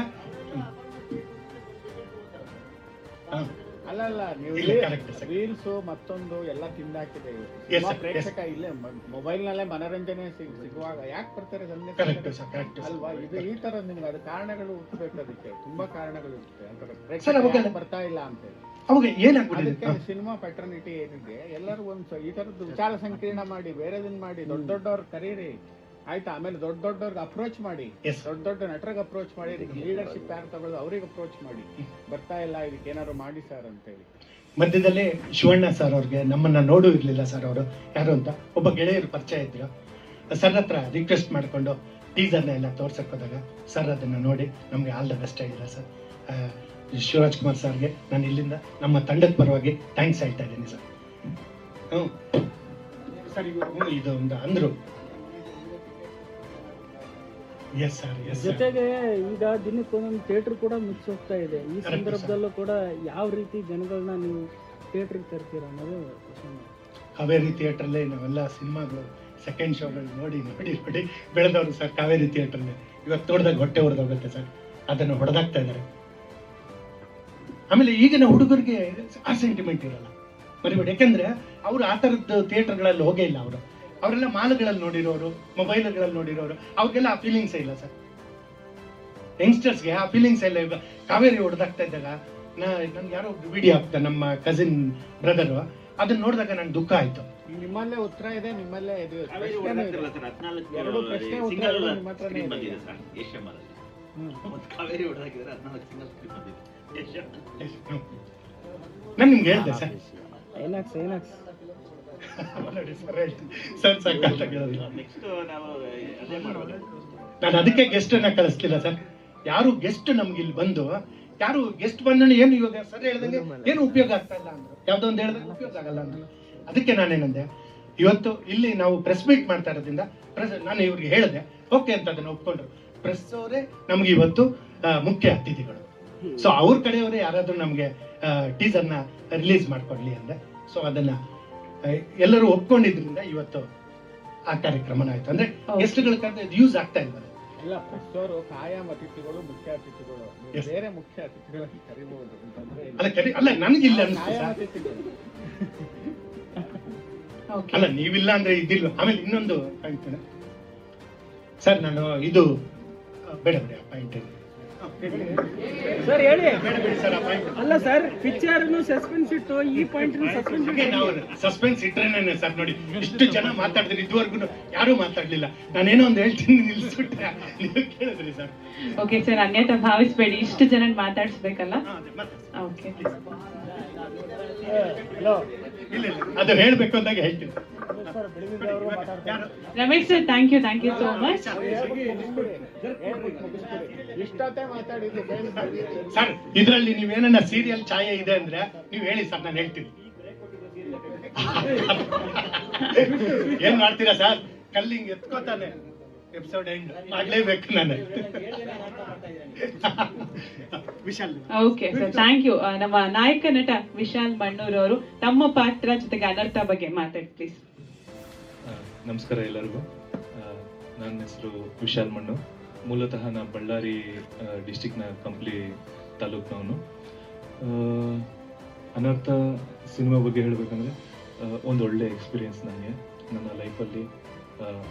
S3: ಅಲ್ಲ ನೀವು
S4: ಇಲ್ಲ, correct sir.
S3: ರೀಲ್ಸ್ ಮತ್ತೊಂದು ಎಲ್ಲ ತಿಂದಾಕಿದೆ.
S4: Yes, sir,
S3: ಪ್ರೇಕ್ಷಕ ಇಲ್ಲೇ ಮೊಬೈಲ್ ನಲ್ಲೇ ಮನೋರಂಜನೆ ಸಿಗುವಾಗ ಯಾಕೆ ಬರ್ತಾರೆ
S4: ಕರೆಕ್ಟ್ ಸರ್, ಕರೆಕ್ಟ್
S3: ಅಲ್ವಾ? ಇದು ಈ ತರ ನಿಮ್ಗೆ ಅದು ಕಾರಣಗಳು ಹುಟ್ಟಬೇಕು, ಅದಕ್ಕೆ ತುಂಬಾ ಕಾರಣಗಳು ಇರುತ್ತೆ.
S4: Sir, ಅವಾಗ
S3: ಪ್ರೇಕ್ಷಕ ಬರ್ತಾ ಇಲ್ಲ ಅಂತ ಹೇಳಿ
S4: ಅವಾಗ
S3: ಅದಕ್ಕೆ
S4: ಏನಾಗ್ಬಿಟ್ಟಿದೆ
S3: ಸಿನಿಮಾ ಪ್ಯಾಟರ್ನಿಟಿ ಏನಿದೆ, ಎಲ್ಲರೂ ಈ ತರದ್ದು ವಿಚಾರ ಸಂಕೀರ್ಣ ಮಾಡಿ, ಬೇರೆದನ್ನ ಮಾಡಿ, ದೊಡ್ಡವ್ರ ಕರೀರಿ ಆಯ್ತಾ. ಆಮೇಲೆ ದೊಡ್ಡವ್ರಿಗೆ ಅಪ್ರೋಚ್ ಮಾಡಿ, ದೊಡ್ಡ ನಟರಿಗೆ ಅಪ್ರೋಚ್ ಮಾಡಿ, ಲೀಡರ್ಶಿಪ್ ಯಾರು ತಗೊಳ್ಳೋದು ಅವ್ರಿಗೆ ಅಪ್ರೋಚ್ ಮಾಡಿ, ಬರ್ತಾ ಇಲ್ಲ ಇದಕ್ಕೆ ಏನಾದ್ರು ಮಾಡಿ ಸರ್ ಅಂತೇಳಿ.
S4: ಮಧ್ಯದಲ್ಲಿ ಶಿವಣ್ಣ ಸರ್ ಅವ್ರಿಗೆ ನಮ್ಮನ್ನ ನೋಡೂ ಇರ್ಲಿಲ್ಲ ಸರ್. ಅವರು ಯಾರು ಅಂತ ಒಬ್ಬ ಗೆಳೆಯರು ಪರಿಚಯ ಇದ್ರು. ಸರ್ ಹತ್ರ ರಿಕ್ವೆಸ್ಟ್ ಮಾಡ್ಕೊಂಡು ಟೀಸರ್ನ ಎಲ್ಲ ತೋರ್ಸಕ್ ಹೋದಾಗ ಸರ್ ಅದನ್ನ ನೋಡಿ ನಮ್ಗೆ ಆಲ್ ದ ಬೆಸ್ಟ್ ಆಗಿಲ್ಲ ಸರ್. ಶಿವರಾಜ್ ಕುಮಾರ್ ಸರ್ಗೆ ನಾನು ಇಲ್ಲಿಂದ ನಮ್ಮ ತಂಡದ ಪರವಾಗಿ ಥ್ಯಾಂಕ್ಸ್ ಹೇಳ್ತಾ ಇದ್ದೀನಿ ಸರ್. ಹ್ಞೂ ಸರ್, ಇದು ಒಂದು ಅಂದ್ರು. Yes sir, yes.
S5: ಜೊತೆಗೆ ಈಗ ದಿನಕ್ಕೆ ಒಂದೊಂದು ಥಿಯೇಟರ್ ಕೂಡ ಮುಚ್ಚಿ ಹೋಗ್ತಾ ಇದೆ. ಈ ಸಂದರ್ಭದಲ್ಲೂ ಕೂಡ ಯಾವ ರೀತಿ ಜನಗಳನ್ನ ನೀವು ಥಿಯೇಟರ್ಗೆ ತರ್ತೀರ ಅನ್ನೋದು ಕ್ವಶನ್.
S4: ಕಾವೇರಿ ಥಿಯೇಟ್ರಲ್ಲೇ ನಾವೆಲ್ಲ ಸಿನಿಮಾಗಳು ಸೆಕೆಂಡ್ ಶೋಗಳು ನೋಡಿ ಬೆಳೆದವರು ಸರ್. ಕಾವೇರಿ ಥಿಯೇಟ್ರಲ್ಲಿ ಇವತ್ತು ನೋಡಿದಾಗ ಹೊಟ್ಟೆ ಹೊಡೆದೋಗುತ್ತೆ ಸರ್. ಅದನ್ನು ಹೊಡೆದಾಗ್ತಾ ಇದ್ದಾರೆ. ಆಮೇಲೆ ಈಗಿನ ಹುಡುಗರಿಗೆ ಆ ಸೆಂಟಿಮೆಂಟ್ ಇರಲ್ಲ, ಮರಿಬೇಡಿ. ಯಾಕಂದ್ರೆ ಅವ್ರು ಆ ಥರದ್ದು ಥಿಯೇಟರ್ಗಳಲ್ಲಿ ಹೋಗೇ ಇಲ್ಲ. ಅವರೆಲ್ಲ ಮಾಲ್ಗಳಲ್ಲಿ ನೋಡಿರೋರು, ಮೊಬೈಲ್ಗಳಲ್ಲಿ ನೋಡಿರೋರು, ಅವ್ರಿಗೆಲ್ಲ ಆ ಫೀಲಿಂಗ್ಸೇ ಇಲ್ಲ ಸರ್. ಯಂಗ್ಸ್ಟರ್ಸ್ಗೆ ಆ ಫೀಲಿಂಗ್ಸ್ ಎಲ್ಲ ಈಗ ಕಾವೇರಿ ಹೊಡೆದಾಗ್ತಾ ಇದ್ದಾಗ ನನ್ಗೆ ಯಾರೋ ವಿಡಿಯೋ ಆಗ್ತಾ ನಮ್ಮ ಕಸಿನ್ ಬ್ರದರ್, ಅದನ್ನ ನೋಡಿದಾಗ ನಂಗೆ ದುಃಖ ಆಯ್ತು.
S3: ನಿಮ್ಮಲ್ಲೇ ಉತ್ತರ ಇದೆ, ನಿಮ್ಮಲ್ಲೇ ಇದು
S2: ಕಾವೇರಿ ಹೊಡೆದಾಗ್ತಿರಲ್ಲ ಸರ್. 14
S3: ಎರಡು ಪ್ರಶ್ನೆ ಉತ್ತರ
S2: ಸಿಂಗಲ್
S3: ನಿಮ್ಮ ಹತ್ರನೇ ಇದೆ.
S2: ಬಂದಿದೆ ಸರ್ ಏಷ್ಯಾಮಾಲಲ್ಲಿ. ಒಂದು ಕಾವೇರಿ ಹೊಡೆದಾಕಿದ್ರೆ 14 ಸಿಂಗಲ್ ಸ್ಕ್ರೀನ್ ಬಂದಿದೆ
S4: ನಾನು ನಿಮ್ಗೆ ಹೇಳಿದೆ ಸರ್.
S5: ಐನಾಕ್ಸ್
S4: ಸರ್ ಸಾಕಾಗ್ತಾ ಹೇಳೋದಿಲ್ಲ.
S2: ನೆಕ್ಸ್ಟ್ ನಾವು ಅದೇ ಮಾಡೋದು.
S4: ನಾನು ಅದಕ್ಕೆ ಗೆಸ್ಟ್ ಅನ್ನ ಕಳಿಸ್ತಿಲ್ಲ ಸರ್. ಯಾರು ಗೆಸ್ಟ್ ನಮ್ಗೆ ಇಲ್ಲಿ ಬಂದು ಯಾರು ಗೆಸ್ಟ್ ಬಂದ ಏನು ಇವಾಗ ಸರ್ ಹೇಳ್ದಂಗೆ ಏನು ಉಪಯೋಗ ಆಗ್ತಾ ಇಲ್ಲ ಅಂದ್ರು, ಯಾವ್ದೋ ಒಂದು ಹೇಳಿದ್ರೆ ಉಪಯೋಗ ಆಗಲ್ಲ ಅಂದ್ರು. ಅದಕ್ಕೆ ನಾನೇನಂದೆ, ಇವತ್ತು ಇಲ್ಲಿ ನಾವು ಪ್ರೆಸ್ ಮೀಟ್ ಮಾಡ್ತಾ ಇರೋದ್ರಿಂದ ನಾನು ಇವ್ರಿಗೆ ಹೇಳಿದೆ ಓಕೆ ಅಂತ, ಅದನ್ನ ಒಪ್ಕೊಂಡ್ರು. ಪ್ರೆಸ್ ಅವರೇ ನಮ್ಗೆ ಇವತ್ತು ಮುಖ್ಯ ಅತಿಥಿಗಳು. ಸೊ ಅವ್ರ ಕಡೆಯವರೇ ಯಾರಾದ್ರೂ ನಮ್ಗೆ ಟೀಸರ್ನ ರಿಲೀಸ್ ಮಾಡ್ಕೊಡ್ಲಿ ಅಂದೆ. ಸೊ ಅದನ್ನ ಎಲ್ಲರೂ ಒಪ್ಕೊಂಡಿದ್ರಿಂದ ಇವತ್ತು ಆ ಕಾರ್ಯಕ್ರಮನ ಆಯ್ತು. ಅಂದ್ರೆ ಗೆಸ್ಟ್ಗಳ ಯೂಸ್ ಆಗ್ತಾ ಇಲ್ಲ.
S3: ಇಲ್ಲ, ಪ್ರೆಸ್ ಅವರು ಕಾಯಂ ಅತಿಥಿಗಳು, ಮುಖ್ಯ ಅತಿಥಿಗಳು, ಬೇರೆ ಮುಖ್ಯ ಅತಿಥಿಗಳನ್ನು ಕರಿಬಹುದು ಅಂತಂದ್ರೆ
S4: ಅಲ್ಲ ನನಗಿಲ್ಲ
S3: ಕಾಯಂ ಅತಿಥಿಗಳು
S1: Okay.
S4: ಅಲ್ಲ ನೀವಿಲ್ಲ ಅಂದ್ರೆ ಇದಿಲ್ಲ. ಆಮೇಲೆ ಇನ್ನೊಂದು ಪಾಯಿಂಟ್ ಸರ್, ನಾನು ಇದು ಬೇಡ ಬೇಡ ಪಾಯಿಂಟ್
S5: ಸರ್ ಹೇಳಿ.
S4: ಬೇಡ ಬೇಡ ಸರ್ ಆ ಪಾಯಿಂಟ್.
S5: ಅಲ್ಲ ಸರ್, ಪಿಕ್ಚರ್ ಸಸ್ಪೆನ್ಸ್ ಇಟ್ಟು ಈ ಪಾಯಿಂಟ್ ಸಸ್ಪೆನ್ಸ್
S4: ನಾವು ಸಸ್ಪೆನ್ಸ್ ಇಟ್ರೇನೆ ಸರ್. ನೋಡಿ ಇಷ್ಟು ಜನ ಮಾತಾಡಿದ್ರಿ, ಇದುವರೆಗೂ ಯಾರು ಮಾತಾಡ್ಲಿಲ್ಲ. ನಾನೇನೋ ಒಂದು ಹೇಳ್ತೀನಿ ನಿಲ್ಸ್ಬಿಟ್ಟೆ, ನೀವು ಕೇಳಿದ್ರಿ ಸರ್.
S1: ಓಕೆ ಸರ್, ಅನ್ಯತಾ ಭಾವಿಸ್ಬೇಡಿ, ಇಷ್ಟು ಜನ ಮಾತಾಡ್ಸ್ಬೇಕಲ್ಲ. ಓಕೆ,
S4: ಇಲ್ಲ ಅದು ಹೇಳ್ಬೇಕು ಅಂದಾಗ ಹೇಳ್ತೀನಿ.
S1: Ramesh sir, thank you so much.
S3: ಇಷ್ಟೊತ್ತೇ ಮಾತಾಡಿದ್ದು
S4: ಸರ್, ಇದ್ರಲ್ಲಿ ನೀವೇನ ಸೀರಿಯಲ್ ಛಾಯೆ ಇದೆ ಅಂದ್ರೆ ನೀವು ಹೇಳಿ ಸರ್, ನಾನು ಹೇಳ್ತೀನಿ. ಏನ್ ಮಾಡ್ತೀರಾ ಸರ್? ಕಲ್ಲಿಂಗ್ ಎತ್ಕೋತಾನೆ, ಎಪಿಸೋಡ್ ಎಂಡ್ ಮಾಡ್ಲೇಬೇಕು ನಾನು. Vishal.
S1: Okay sir, thank you. ನಮ್ಮ ನಾಯಕ ನಟ ವಿಶಾಲ್ ಮಣ್ಣೂರ್ ಅವರು ತಮ್ಮ ಪಾತ್ರ ಜೊತೆಗೆ ಅನರ್ಥ ಬಗ್ಗೆ ಮಾತಾಡಿ ಪ್ಲೀಸ್.
S6: ನಮಸ್ಕಾರ ಎಲ್ಲರಿಗೂ. ನನ್ನ ಹೆಸರು ವಿಶಾಲ್ ಮಣ್ಣು. ಮೂಲತಃ ನಾನು ಬಳ್ಳಾರಿ ಡಿಸ್ಟಿಕ್ನ ಕಂಪ್ಲಿ ತಾಲೂಕಿನವನು. ಅನರ್ಥ ಸಿನಿಮಾ ಬಗ್ಗೆ ಹೇಳಬೇಕಂದ್ರೆ ಒಂದು ಒಳ್ಳೆ ಎಕ್ಸ್ಪೀರಿಯನ್ಸ್ ನನಗೆ. ನನ್ನ ಲೈಫಲ್ಲಿ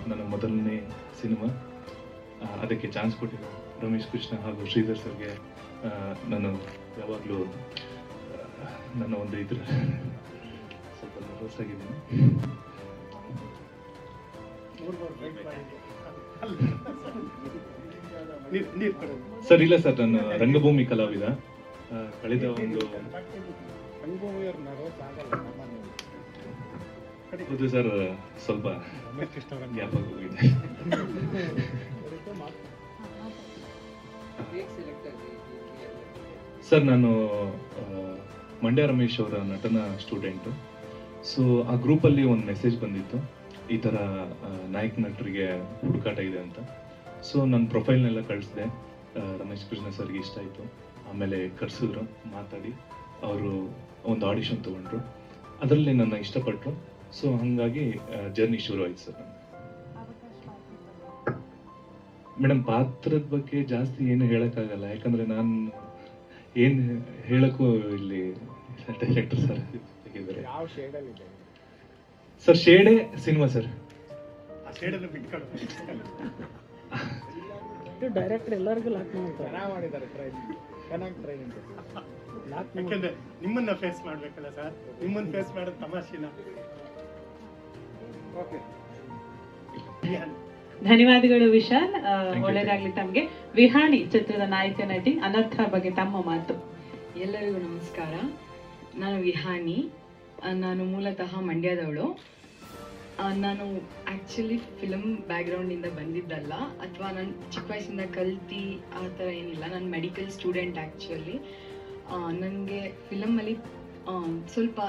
S6: ನನ್ನ ಮೊದಲನೇ ಸಿನಿಮಾ. ಅದಕ್ಕೆ ಚಾನ್ಸ್ ಕೊಟ್ಟಿರೋ ರಮೇಶ್ ಕೃಷ್ಣ ಹಾಗೂ ಶ್ರೀಧರ್ ಸರ್ಗೆ ನಾನು ಯಾವಾಗಲೂ ನನ್ನ ಒಂದು ಇದ್ರ ಸ್ವಲ್ಪ ನರ್ವಸ್ ಆಗಿದ್ದೀನಿ. ಸರ್ ಇಲ್ಲ ಸರ್, ನಾನು ರಂಗಭೂಮಿ ಕಲಾವಿದ. ಕಳೆದ ಒಂದು ಹೌದು ಸರ್, ಸ್ವಲ್ಪ ಗ್ಯಾಪ್ ಆಗಿ ಹೋಗಿದೆ. ಸರ್, ನಾನು ಮಂಡ್ಯ ರಮೇಶ್ ಅವರ ನಟನ ಸ್ಟೂಡೆಂಟು. ಸೊ ಆ ಗ್ರೂಪಲ್ಲಿ ಒಂದು ಮೆಸೇಜ್ ಬಂದಿತ್ತು, ಈ ಥರ ನಾಯಕ ನಟರಿಗೆ ಹುಡುಕಾಟ ಇದೆ ಅಂತ. ಸೊ ನನ್ನ ಪ್ರೊಫೈಲ್ನೆಲ್ಲ ಕಳಿಸಿದೆ. ರಮೇಶ್ ಕೃಷ್ಣ ಸರ್ಗೆ ಇಷ್ಟ ಆಯಿತು. ಆಮೇಲೆ ಕರೆಸಿದ್ರು, ಮಾತಾಡಿ ಅವರು ಒಂದು ಆಡಿಷನ್ ತೊಗೊಂಡ್ರು. ಅದರಲ್ಲಿ ನನ್ನ ಇಷ್ಟಪಟ್ಟರು. ಸೊ ಹಾಗಾಗಿ ಜರ್ನಿ ಶುರು ಆಯ್ತು ಸರ್. ಮೇಡಮ್, ಪಾತ್ರದ ಬಗ್ಗೆ ಜಾಸ್ತಿ ಏನು ಹೇಳೋಕ್ಕಾಗಲ್ಲ, ಯಾಕಂದರೆ ನಾನು ಏನು ಹೇಳಕ್ಕೂ ಇಲ್ಲಿ ಡೈರೆಕ್ಟರ್ ಸರ್ ತೆಗಿದ್ದಾರೆ.
S3: ಯಾವ ಶೇಡಲ್ಲಿ ಇದೆ
S6: ಸರ್? ಶೇಡೇ cinema sir.
S4: ಆ ಶೇಡನ್ನು ಬಿಟ್ಕೊಂಡು
S5: ಡೈರೆಕ್ಟರ್ ಎಲ್ಲರಿಗೂ ಲಾಕ್ ಮಾಡ್ತಾರೆ.
S3: ಚೆನ್ನಾಗಿ ಮಾಡಿದ್ದಾರೆ, ಚೆನ್ನಾಗಿ ಟ್ರೈನಿಂಗ್ ಲಾಕ್.
S4: ಯಾಕಂದ್ರೆ ನಿಮ್ಮನ್ನ ಫೇಸ್ ಮಾಡ್ಬೇಕಲ್ಲ ಸರ್, ನಿಮ್ಮನ್ನ ಫೇಸ್ ಮಾಡೋದು ತಮಾಷೆನ. ಓಕೆ,
S1: ಧನ್ಯವಾದಗಳು ವಿಶಾಲ್. ಒಳ್ಳೆಯದಾಗ್ಲಿ ತಮಗೆ. ವಿಹಾನಿ ಚಿತ್ರದ ನಾಯಕ ನಟಿ ಅನರ್ಥ ಬಗ್ಗೆ ತಮ್ಮ ಮಾತು.
S7: ಎಲ್ಲರಿಗೂ ನಮಸ್ಕಾರ. ನಾನು ವಿಹಾನಿ. ನಾನು ಮೂಲತಃ ಮಂಡ್ಯದವಳು. ನಾನು ಆ್ಯಕ್ಚುಲಿ ಫಿಲಮ್ ಬ್ಯಾಕ್ಗ್ರೌಂಡಿಂದ ಬಂದಿದ್ದಲ್ಲ, ಅಥವಾ ನಾನು ಚಿಕ್ಕ ವಯಸ್ಸಿಂದ ಕಲ್ತು ಆ ಥರ ಏನಿಲ್ಲ. ನಾನು ಮೆಡಿಕಲ್ ಸ್ಟೂಡೆಂಟ್ ಆ್ಯಕ್ಚುಲಿ. ನನಗೆ ಫಿಲಮಲ್ಲಿ ಸ್ವಲ್ಪ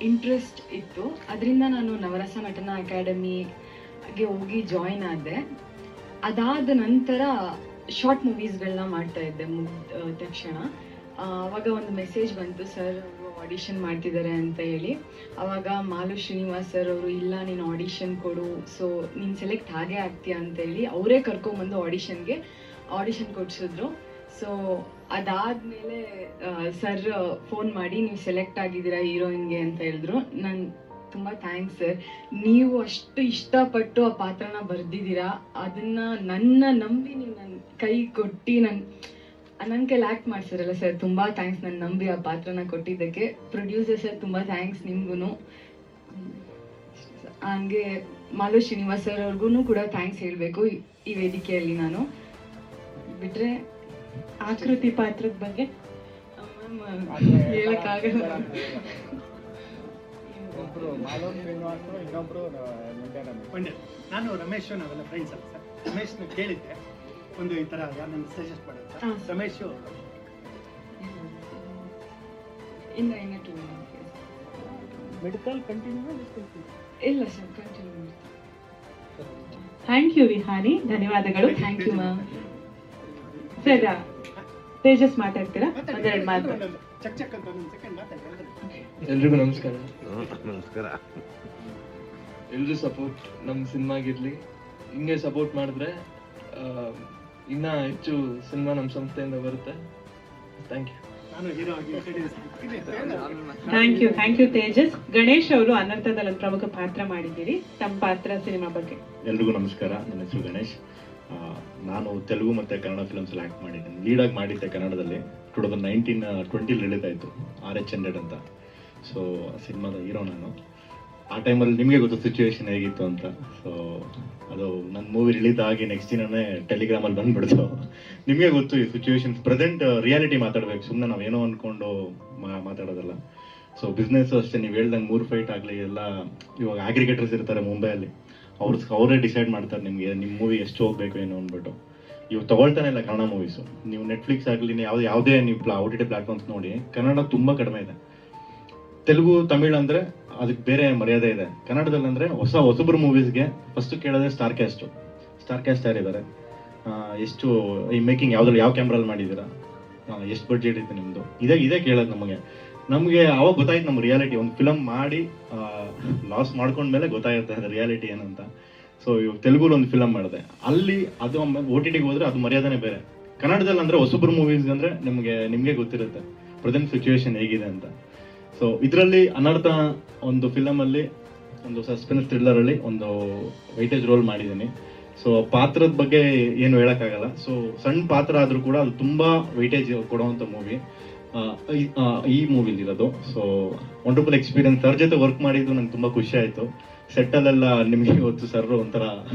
S7: ಇಂಟ್ರೆಸ್ಟ್ ಇತ್ತು. ಅದರಿಂದ ನಾನು ನವರಸ ನಟನ ಅಕಾಡೆಮಿಗೆ ಹೋಗಿ ಜಾಯಿನ್ ಆದೆ. ಅದಾದ ನಂತರ ಶಾರ್ಟ್ ಮೂವೀಸ್ಗಳನ್ನ ಮಾಡ್ತಾಯಿದ್ದೆ. ಮುಗಿದ ತಕ್ಷಣ ಆವಾಗ ಒಂದು ಮೆಸೇಜ್ ಬಂತು, ಸರ್ ಆಡಿಷನ್ ಮಾಡ್ತಿದ್ದಾರೆ ಅಂತ ಹೇಳಿ. ಆವಾಗ ಮಾಲು ಶ್ರೀನಿವಾಸ್ ಸರ್ ಅವರು, ಇಲ್ಲ ನೀನು ಆಡಿಷನ್ ಕೊಡು, ಸೊ ನೀನು ಸೆಲೆಕ್ಟ್ ಆಗೇ ಆಗ್ತೀಯ ಅಂತ ಹೇಳಿ ಅವರೇ ಕರ್ಕೊಂಬಂದು ಆಡಿಷನ್ ಕೊಡಿಸಿದ್ರು. ಸೊ ಅದಾದಮೇಲೆ ಸರ್ ಫೋನ್ ಮಾಡಿ, ನೀವು ಸೆಲೆಕ್ಟ್ ಆಗಿದ್ದೀರಾ ಹೀರೋಯಿನ್ಗೆ ಅಂತ ಹೇಳಿದ್ರು. ನಾನು ತುಂಬ ಥ್ಯಾಂಕ್ಸ್ ಸರ್, ನೀವು ಅಷ್ಟು ಇಷ್ಟಪಟ್ಟು ಆ ಪಾತ್ರನ ಬರೆದಿದ್ದೀರಾ. ಅದನ್ನು ನನ್ನ ನಂಬಿ ನೀವು ನನ್ನ ಕೈ ಕೊಟ್ಟು ನನ್ನ ಕೈಲಿ ಆ್ಯಕ್ಟ್ ಮಾಡಿಸಿರಲ್ಲ ಸರ್, ತುಂಬ ಥ್ಯಾಂಕ್ಸ್. ನನ್ನ ನಂಬಿ ಆ ಪಾತ್ರನ ಕೊಟ್ಟಿದ್ದಕ್ಕೆ. ಪ್ರೊಡ್ಯೂಸರ್ ಸರ್ ತುಂಬ ಥ್ಯಾಂಕ್ಸ್ ನಿಮಗೂ. ಹಂಗೆ ಮಾಲು ಶ್ರೀನಿವಾಸ್ ಸರ್ ಅವ್ರಿಗೂ ಕೂಡ ಥ್ಯಾಂಕ್ಸ್ ಹೇಳಬೇಕು ಈ ವೇದಿಕೆಯಲ್ಲಿ. ನಾನು ಬಿಟ್ಟರೆ
S1: ಆಕೃತಿ ಪಾತ್ರದ ಬಗ್ಗೆ
S7: ಹೇಳಕ್ಕಾಗಲ್ಲ.
S3: ಒಬ್ರು ಮಾಲೂರ್ ಶ್ರೀನಿವಾಸ್, ಇನ್ನೊಬ್ರು
S4: ಮಂಡ್ಯ. ನಾನು ರಮೇಶ್, ನಾವೆಲ್ಲ ಫ್ರೆಂಡ್ಸ್ ಅಲ್ಲ ಸರ್. ರಮೇಶ್ನ ಕೇಳಿದ್ದೆ ಒಂದು ಈ ತರ ಯಾರನ್ನ ಸಜೆಸ್ಟ್ ಮಾಡುತ್ತ. ರಮೇಶ್
S7: ಇನ್ನು 2
S5: ಮೆಡಿಕಲ್ ಕಂಟಿನ್ಯೂ ಡಿಸ್ಕಂಟಿನ್ಯೂ
S7: ಇಲ್ಲ sir, continue.
S1: Thank you Vihani, ಧನ್ಯವಾದಗಳು.
S7: Thank you ma'am.
S1: Sir, Tejas ಮಾತಾಡ್ತೀರಾ? ಒಂದೆರಡು ಮಾತು.
S4: ಚಕ್ ಚಕ್ ಅಂತ ಒಂದು ಸೆಕೆಂಡ್ ಮಾತಾಡಿ.
S6: ಎಲ್ರಿಗೂ ನಮಸ್ಕಾರ. ಎಲ್ರೂ ಸಪೋರ್ಟ್ ನಮ್ಮ ಸಿನಿಮಾಗಿರ್ಲಿ. ಹಿಂಗೆ ಸಪೋರ್ಟ್ ಮಾಡಿದ್ರೆ ಇನ್ನೂ ಹೆಚ್ಚು ಸಿನಿಮಾ ನಮ್ಮ ಸಂಸ್ಥೆಯಿಂದ ಬರುತ್ತೆ. Thank you.
S4: ನಾನು ಹೀರೋ ಆಗಿ introduce ಮಾಡ್ತೀನಿ.
S1: Thank you Tejas. ಗಣೇಶ್ ಅವರು ಅನರ್ಥದಲ್ಲಿ ಒಂದು ಪ್ರಮುಖ ಪಾತ್ರ ಮಾಡಿದ್ದೀರಿ, ತಮ್ಮ ಪಾತ್ರ ಸಿನಿಮಾ ಬಗ್ಗೆ.
S2: ಎಲ್ರಿಗೂ ನಮಸ್ಕಾರ. ನನ್ನ ಹೆಸರು ಗಣೇಶ್. ನಾನು ತೆಲುಗು ಮತ್ತು ಕನ್ನಡ ಫಿಲ್ಮ್ಸ್ ಆ್ಯಕ್ಟ್ ಮಾಡಿದ್ದೀನಿ. ಲೀಡಾಗಿ ಮಾಡಿದ್ದೆ ಕನ್ನಡದಲ್ಲಿ 2019-20 ರಿಲೀಸ್ ಆಯಿತು RH100 ಅಂತ. ಸೊ ಸಿನಿಮಾದ ಹೀರೋ ನಾನು. ಆ ಟೈಮಲ್ಲಿ ನಿಮಗೆ ಗೊತ್ತು ಸಿಚುವೇಶನ್ ಹೇಗಿತ್ತು ಅಂತ. ಸೊ ಅದು ನನ್ನ ಮೂವಿ ರಿಲೀಸ್ ಆಗಿ ನೆಕ್ಸ್ಟ್ ದಿನನೇ ಟೆಲಿಗ್ರಾಮಲ್ಲಿ ಬಂದ್ಬಿಡ್ತು. ನಿಮಗೆ ಗೊತ್ತು ಈ ಸಿಚುವೇಶನ್ಸ್ ಪ್ರೆಸೆಂಟ್ ರಿಯಾಲಿಟಿ ಮಾತಾಡ್ಬೇಕು, ಸುಮ್ಮನೆ ನಾವೇನೋ ಅಂದ್ಕೊಂಡು ಮಾತಾಡೋದಲ್ಲ. ಸೊ ಬಿಸ್ನೆಸ್ ಅಷ್ಟೇ, ನೀವು ಹೇಳ್ದಂಗೆ 3 ಫೈಟ್ ಆಗಲಿ ಎಲ್ಲ ಇವಾಗ ಅಗ್ರಿಗೇಟರ್ಸ್ ಇರ್ತಾರೆ ಮುಂಬೈಯಲ್ಲಿ, ಅವರೇ ಡಿಸೈಡ್ ಮಾಡ್ತಾರೆ ನಿಮಗೆ ನಿಮ್ಮ ಮೂವಿ ಎಷ್ಟು ಹೋಗ್ಬೇಕು ಏನು ಅಂದ್ಬಿಟ್ಟು. ಇವು ತಗೊಳ್ತಾನೆ ಇಲ್ಲ ಕನ್ನಡ ಮೂವೀಸು. ನೀವು ನೆಟ್ಫ್ಲಿಕ್ಸ್ ಆಗಲಿ ಯಾವುದೇ ನೀವು OTT ಪ್ಲಾಟ್ಫಾರ್ಮ್ಸ್ ನೋಡಿ, ಕನ್ನಡ ತುಂಬ ಕಡಿಮೆ ಇದೆ. ತೆಲುಗು ತಮಿಳ್ ಅಂದರೆ ಅದಕ್ಕೆ ಬೇರೆ ಮರ್ಯಾದೆ ಇದೆ. ಕನ್ನಡದಲ್ಲಿ ಅಂದರೆ ಹೊಸಬ್ರು ಮೂವೀಸ್ಗೆ ಫಸ್ಟ್ ಕೇಳೋದೇ ಸ್ಟಾರ್ ಕ್ಯಾಸ್ಟ್ ಯಾರಿದ್ದಾರೆ, ಎಷ್ಟು ಈ ಮೇಕಿಂಗ್ ಯಾವುದ್ರಲ್ಲಿ ಯಾವ ಕ್ಯಾಮ್ರಲ್ಲಿ ಮಾಡಿದ್ದೀರಾ, ಎಷ್ಟು ಬಡ್ಜೆಟ್ ಇದೆ ನಿಮ್ಮದು, ಇದೇ ಕೇಳೋದು ನಮಗೆ ಅವಾಗ ಗೊತ್ತಾಯ್ತು ನಮ್ಮ ರಿಯಾಲಿಟಿ. ಒಂದು ಫಿಲಮ್ ಮಾಡಿ ಲಾಸ್ ಮಾಡ್ಕೊಂಡ್ಮೇಲೆ ಗೊತ್ತಾಗುತ್ತೆ ಅದು ರಿಯಾಲಿಟಿ ಏನಂತ. ಸೊ ಇವಾಗ ತೆಲುಗುಲಿ ಒಂದು ಫಿಲಮ್ ಮಾಡಿದೆ, ಅಲ್ಲಿ ಅದು OTTಗೆ ಹೋದ್ರೆ ಅದು ಮರ್ಯಾದೆನೇ ಬೇರೆ. ಕನ್ನಡದಲ್ಲಿ ಅಂದರೆ ಹೊಸಬ್ರು ಮೂವೀಸ್ಗೆ ಅಂದರೆ ನಿಮಗೆ ಗೊತ್ತಿರುತ್ತೆ ಪ್ರೆಸೆಂಟ್ ಸಿಚುವೇಶನ್ ಹೇಗಿದೆ ಅಂತ. ಸೊ ಇದರಲ್ಲಿ ಅನರ್ಥ ಒಂದು ಫಿಲಮಲ್ಲಿ ಒಂದು ಸಸ್ಪೆನ್ಸ್ ಥ್ರಿಲ್ಲರಲ್ಲಿ ಒಂದು ವೈಟೇಜ್ ರೋಲ್ ಮಾಡಿದ್ದೀನಿ. ಸೊ ಪಾತ್ರದ ಬಗ್ಗೆ ಏನು ಹೇಳೋಕ್ಕಾಗಲ್ಲ. ಸೊ ಸಣ್ಣ ಪಾತ್ರ ಆದರೂ ಕೂಡ ಅದು ತುಂಬ ವೈಟೇಜ್ ಕೊಡುವಂಥ ಮೂವಿ ಈ ಮೂವಿಲಿರೋದು. So wonderful experience. ಸರ್ ಜೊತೆ ವರ್ಕ್ ಮಾಡಿದ್ದು ನಂಗೆ ತುಂಬ ಖುಷಿ ಆಯಿತು. ಸೆಟ್ಟಲ್ಲೆಲ್ಲ ನಿಮಗೆ ಇವತ್ತು ಸರ್ ಒಂಥರ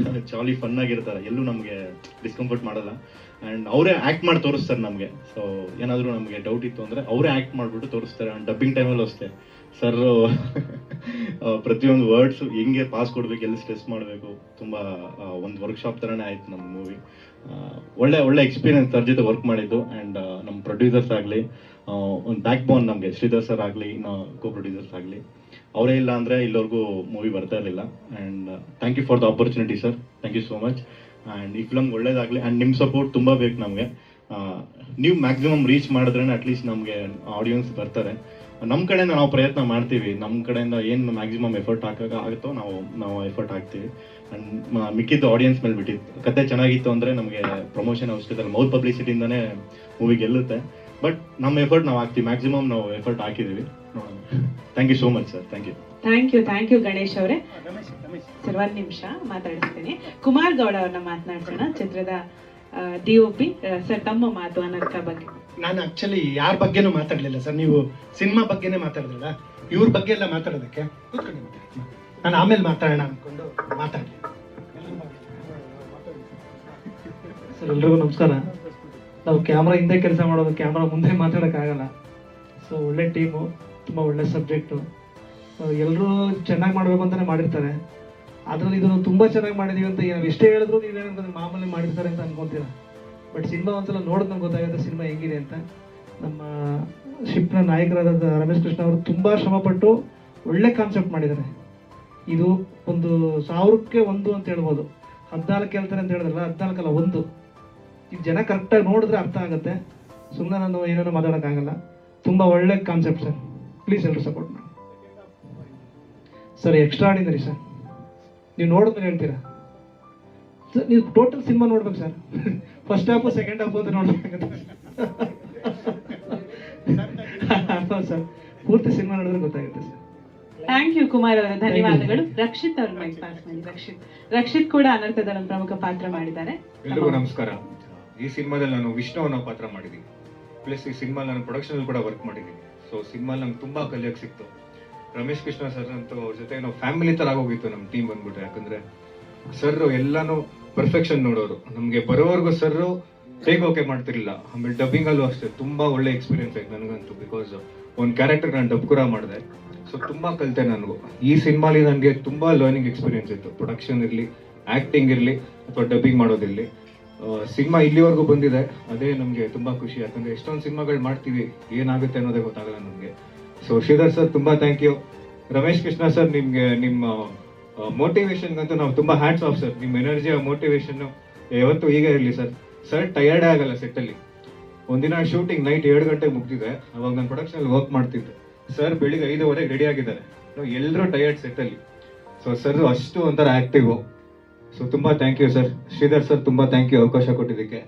S2: ಚಾಲಿ ಫನ್ ಆಗಿರ್ತಾರೆ, ಎಲ್ಲೂ ನಮಗೆ ಡಿಸ್ಕಂಫರ್ಟ್ ಮಾಡಲ್ಲ. ಆ್ಯಂಡ್ ಅವರೇ ಆ್ಯಕ್ಟ್ ಮಾಡಿ ತೋರಿಸ್ತಾರೆ ನಮಗೆ. ಸೊ ಏನಾದರೂ ನಮಗೆ ಡೌಟ್ ಇತ್ತು ಅಂದರೆ ಅವರೇ ಆ್ಯಕ್ಟ್ ಮಾಡಿಬಿಟ್ಟು ತೋರಿಸ್ತಾರೆ. ಆ್ಯಂಡ್ ಡಬ್ಬಿಂಗ್ ಟೈಮಲ್ಲೂ ಅಷ್ಟೇ ಸರ್ ಪ್ರತಿಯೊಂದು ವರ್ಡ್ಸು ಹೆಂಗೆ ಪಾಸ್ ಕೊಡಬೇಕು, ಎಲ್ಲಿ ಸ್ಟ್ರೆಸ್ ಮಾಡಬೇಕು, ತುಂಬ ಒಂದು ವರ್ಕ್ಶಾಪ್ ಥರನೇ ಆಯಿತು ನಮ್ಮ ಮೂವಿ. ಒಳ್ಳೆ ಎಕ್ಸ್ಪೀರಿಯನ್ಸ್ ಸರ್ ಜೊತೆ ವರ್ಕ್ ಮಾಡಿದ್ದು. ಆ್ಯಂಡ್ ನಮ್ಮ ಪ್ರೊಡ್ಯೂಸರ್ಸ್ ಆಗಲಿ, ಒಂದು ಬ್ಯಾಕ್ ಬೋನ್ ನಮಗೆ ಶ್ರೀಧರ್ ಸರ್ ಆಗಲಿ, ಇನ್ನು ಕೋ ಪ್ರೊಡ್ಯೂಸರ್ಸ್ ಆಗಲಿ, ಅವರೇ ಇಲ್ಲ ಅಂದರೆ ಇಲ್ಲಿವರೆಗೂ ಮೂವಿ ಬರ್ತಾ ಇರಲಿಲ್ಲ. And thank you for the opportunity sir, thank you so much. And ಈ ಫಿಲಮ್ ಒಳ್ಳೇದಾಗಲಿ. ಆ್ಯಂಡ್ ನಿಮ್ಮ ಸಪೋರ್ಟ್ ತುಂಬ ಬೇಕು ನಮಗೆ. ನೀವು ಮ್ಯಾಕ್ಸಿಮಮ್ ರೀಚ್ ಮಾಡಿದ್ರೆ ಅಟ್ಲೀಸ್ಟ್ ನಮಗೆ ಆಡಿಯನ್ಸ್ ಬರ್ತಾರೆ. ನಮ್ಮ ಕಡೆಯಿಂದ ನಾವು ಪ್ರಯತ್ನ ಮಾಡ್ತೀವಿ. ನಮ್ಮ ಕಡೆಯಿಂದ ಏನು ಮ್ಯಾಕ್ಸಿಮಮ್ ಎಫರ್ಟ್ ಆಗುತ್ತೋ ನಾವು ಎಫರ್ಟ್ ಹಾಕ್ತೀವಿ. ಆ್ಯಂಡ್ ಮಿಕ್ಕಿದ್ದು ಆಡಿಯನ್ಸ್ ಮೇಲೆ ಬಿಟ್ಟಿದ್ದು. ಕತೆ ಚೆನ್ನಾಗಿತ್ತು ಅಂದರೆ ನಮಗೆ ಪ್ರಮೋಷನ್ ಅವಶ್ಯಕತೆ ಇಲ್ಲ, ಮೌತ್ ಪಬ್ಲಿಸಿಟಿಯಿಂದನೇ ಮೂವಿ ಗೆಲ್ಲುತ್ತೆ. ಬಟ್ ನಮ್ಮ ಎಫರ್ಟ್ ನಾವು ಹಾಕ್ತೀವಿ, ಮ್ಯಾಕ್ಸಿಮಮ್ ನಾವು ಎಫರ್ಟ್ ಹಾಕಿದ್ದೀವಿ. Thank you so much sir.
S1: Thank you Ganesh ಅವರೇ. ಸರ್ ಒಂದು ನಿಮಿಷ ಮಾತಾಡಿಸ್ತೀನಿ. ಕುಮಾರ್ ಗೌಡ ಅವ್ರನ್ನ ಮಾತನಾಡ್ಸೋಣ, ಚಿತ್ರದ DOP. ಸರ್ ತಮ್ಮ ಮಾತು ಅನರ್ಥ ಬಗ್ಗೆ.
S4: ನಾನು ಆಕ್ಚುಲಿ ಯಾರ ಬಗ್ಗೆನೂ ಮಾತಾಡಲಿಲ್ಲ ಸರ್, ನೀವು ಸಿನಿಮಾ ಬಗ್ಗೆನೇ ಮಾತಾಡಿದ್ರಲ್ಲ, ಇವ್ರ ಬಗ್ಗೆ ಎಲ್ಲ ಮಾತಾಡೋದಕ್ಕೆ ನಾನು ಆಮೇಲೆ ಮಾತಾಡೋಣ ಅಂದ್ಕೊಂಡು ಮಾತಾಡಲಿ.
S8: ಸರ್ ಎಲ್ರಿಗೂ ನಮಸ್ಕಾರ. ನಾವು ಕ್ಯಾಮ್ರಾ ಹಿಂದೆ ಕೆಲಸ ಮಾಡೋದು, ಕ್ಯಾಮ್ರಾ ಮುಂದೆ ಮಾತಾಡೋಕ್ಕಾಗಲ್ಲ. ಸೊ ಒಳ್ಳೆ ಟೀಮು, ತುಂಬ ಒಳ್ಳೆ ಸಬ್ಜೆಕ್ಟು, ಎಲ್ಲರೂ ಚೆನ್ನಾಗಿ ಮಾಡಬೇಕು ಅಂತಲೇ ಮಾಡಿರ್ತಾರೆ. ಅದರಲ್ಲಿ ಇದನ್ನು ತುಂಬ ಚೆನ್ನಾಗಿ ಮಾಡಿದ್ದೀವಿ ಅಂತ ನಾವು ಎಷ್ಟೇ ಹೇಳಿದ್ರು ನೀವೇನಂದ್ರೆ ಮಾಮೂಲಿ ಮಾಡಿರ್ತಾರೆ ಅಂತ ಅನ್ಕೊಂತೀರ. ಬಟ್ ಸಿನಿಮಾ ಒಂದ್ಸಲ ನೋಡಿದ್ ನಮ್ಗೆ ಗೊತ್ತಾಗುತ್ತೆ ಸಿನಿಮಾ ಹೆಂಗಿದೆ ಅಂತ. ನಮ್ಮ ಶಿಪ್ನ ನಾಯಕರಾದ ರಮೇಶ್ ಕೃಷ್ಣ ಅವರು ತುಂಬ ಶ್ರಮಪಟ್ಟು ಒಳ್ಳೆ ಕಾನ್ಸೆಪ್ಟ್ ಮಾಡಿದ್ದಾರೆ. ಇದು ಒಂದು 1000ಕ್ಕೆ 1 ಅಂತ ಹೇಳ್ಬೋದು. 14 ಹೇಳ್ತಾರೆ ಅಂತ ಹೇಳಿದ್ರಲ್ಲ, 14 ಅಲ್ಲ 1. ಈಗ ಜನ ಕರೆಕ್ಟಾಗಿ ನೋಡಿದ್ರೆ ಅರ್ಥ ಆಗುತ್ತೆ. ಸುಮ್ಮನೆ ನಾನು ಏನೇನೋ ಮಾತಾಡೋಕ್ಕಾಗಲ್ಲ. ತುಂಬ ಒಳ್ಳೆ ಕಾನ್ಸೆಪ್ಟ್ ಸರ್, ಪ್ಲೀಸ್ ಎಲ್ಲರೂ ಸಪೋರ್ಟ್ ಮಾಡಿ ಸರ್. ಎಕ್ಸ್ಟ್ರಾ ಆರ್ಡಿನರಿ ಸರ್, ನೀವು ನೋಡಿದ್ಮೇಲೆ ಹೇಳ್ತೀರಾ ಸರ್. ನೀವು ಟೋಟಲ್ ಸಿನಿಮಾ ನೋಡ್ಬೇಕು sir, first half second half ಅಂತ ನೋಡ್ಬೇಕಾಗುತ್ತೆ ಸರ್. ಪೂರ್ತಿ ಸಿನಿಮಾ ನೋಡಿದ್ರೆ ಗೊತ್ತಾಗುತ್ತೆ ಸರ್.
S1: ಥ್ಯಾಂಕ್ ಯು ಕುಮಾರ್ ಅವರ ಧನ್ಯವಾದಗಳು. ರಕ್ಷಿತ್ ಅವ್ರ ಮೈಕ್ ಪಾಸ್ ಮಾಡಿ. ರಕ್ಷಿತ್ ಕೂಡ ಅನರ್ಥದಲ್ಲಿ ಒಂದು ಪ್ರಮುಖ ಪಾತ್ರ ಮಾಡಿದ್ದಾರೆ.
S9: ಎಲ್ರಿಗೂ ನಮಸ್ಕಾರ. ಈ ಸಿನಿಮಾದಲ್ಲಿ ನಾನು ವಿಷ್ಣು ಅನ್ನೋ ಪಾತ್ರ ಮಾಡಿದ್ದೀನಿ. ಪ್ಲಸ್ ಈ ಸಿನಿಮಾ ನಾನು ಪ್ರೊಡಕ್ಷನ್ ಕೂಡ ವರ್ಕ್ ಮಾಡಿದ್ದೀನಿ. ಸೊ ಸಿನಿಮಾಲಿ ನಂಗೆ ತುಂಬಾ ಕಲಿಯೋಕೆ ಸಿಕ್ತು. ರಮೇಶ್ ಕೃಷ್ಣ ಸರ್ ಅಂತೂ ಅವ್ರ ಜೊತೆ ನಾವು ಫ್ಯಾಮಿಲಿ ತರ ಆಗೋಗಿತ್ತು ನಮ್ಮ ಟೀಮ್ ಬಂದ್ಬಿಟ್ಟು. ಯಾಕಂದ್ರೆ ಸರ್ ಎಲ್ಲಾನು ಪರ್ಫೆಕ್ಷನ್ ನೋಡೋರು. ನಮ್ಗೆ ಬರೋವರೆಗೂ ಸರ್ ಟೇಕ್ ಓಕೆ ಮಾಡ್ತಿರ್ಲಿಲ್ಲ. ಆಮೇಲೆ ಡಬ್ಬಿಂಗ್ ಅಲ್ಲೂ ಅಷ್ಟೇ ತುಂಬಾ ಒಳ್ಳೆ ಎಕ್ಸ್ಪೀರಿಯನ್ಸ್ ಆಯ್ತು ನನಗಂತೂ. ಬಿಕಾಸ್ ಒಂದು ಕ್ಯಾರೆಕ್ಟರ್ ನಾನು ಡಬ್ ಕೂಡ ಮಾಡಿದೆ. ಸೊ ತುಂಬಾ ಕಲಿತೆ ನನಗೂ. ಈ ಸಿನಿಮಾಲಿ ನನಗೆ ತುಂಬಾ ಲರ್ನಿಂಗ್ ಎಕ್ಸ್ಪೀರಿಯನ್ಸ್ ಇತ್ತು. ಪ್ರೊಡಕ್ಷನ್ ಇರಲಿ, ಆಕ್ಟಿಂಗ್ ಇರಲಿ, ಅಥವಾ ಡಬ್ಬಿಂಗ್ ಮಾಡೋದಿರಲಿ. ಸಿನಿಮಾ ಇಲ್ಲಿವರೆಗೂ ಬಂದಿದೆ, ಅದೇ ನಮಗೆ ತುಂಬಾ ಖುಷಿ. ಯಾಕಂದ್ರೆ ಎಷ್ಟೊಂದು ಸಿನಿಮಾಗಳು ಮಾಡ್ತೀವಿ, ಏನಾಗುತ್ತೆ ಅನ್ನೋದೇ ಗೊತ್ತಾಗಲ್ಲ ನಮಗೆ. ಸೊ ಶ್ರೀಧರ್ ಸರ್ ತುಂಬಾ thank you. Ramesh Krishna sir, ನಿಮ್ಗೆ ನಿಮ್ಮ ಮೋಟಿವೇಶನ್ಗಂತೂ ನಾವು ತುಂಬಾ ಹ್ಯಾಟ್ಸ್ ಆಫ್ ಸರ್. ನಿಮ್ಮ ಎನರ್ಜಿ, ಮೋಟಿವೇಶನ್ ಯಾವತ್ತೂ ಹೀಗೆ ಇರಲಿ ಸರ್. ಸರ್ ಟಯರ್ಡೇ ಆಗಲ್ಲ ಸೆಟ್ಟಲ್ಲಿ. ಒಂದಿನ ಶೂಟಿಂಗ್ ನೈಟ್ 7 ಗಂಟೆಗೆ ಮುಗ್ದಿದೆ. ಅವಾಗ ನಾನು ಪ್ರೊಡಕ್ಷನ್ ವರ್ಕ್ ಮಾಡ್ತಿದ್ದೆ. ಸರ್ ಬೆಳಿಗ್ಗೆ 5:15 ರೆಡಿ ಆಗಿದ್ದಾರೆ. ಎಲ್ಲರೂ ಟಯರ್ಡ್ ಸೆಟ್ಟಲ್ಲಿ. ಸೊ ಸರ್ ಅಷ್ಟು ಒಂಥರ ಆಕ್ಟಿವ್. ಸೊ ತುಂಬಾ thank you sir. Shridhar sir ತುಂಬಾ ಥ್ಯಾಂಕ್ ಯು ಅವಕಾಶ ಕೊಟ್ಟಿದ್ದಕ್ಕೆ.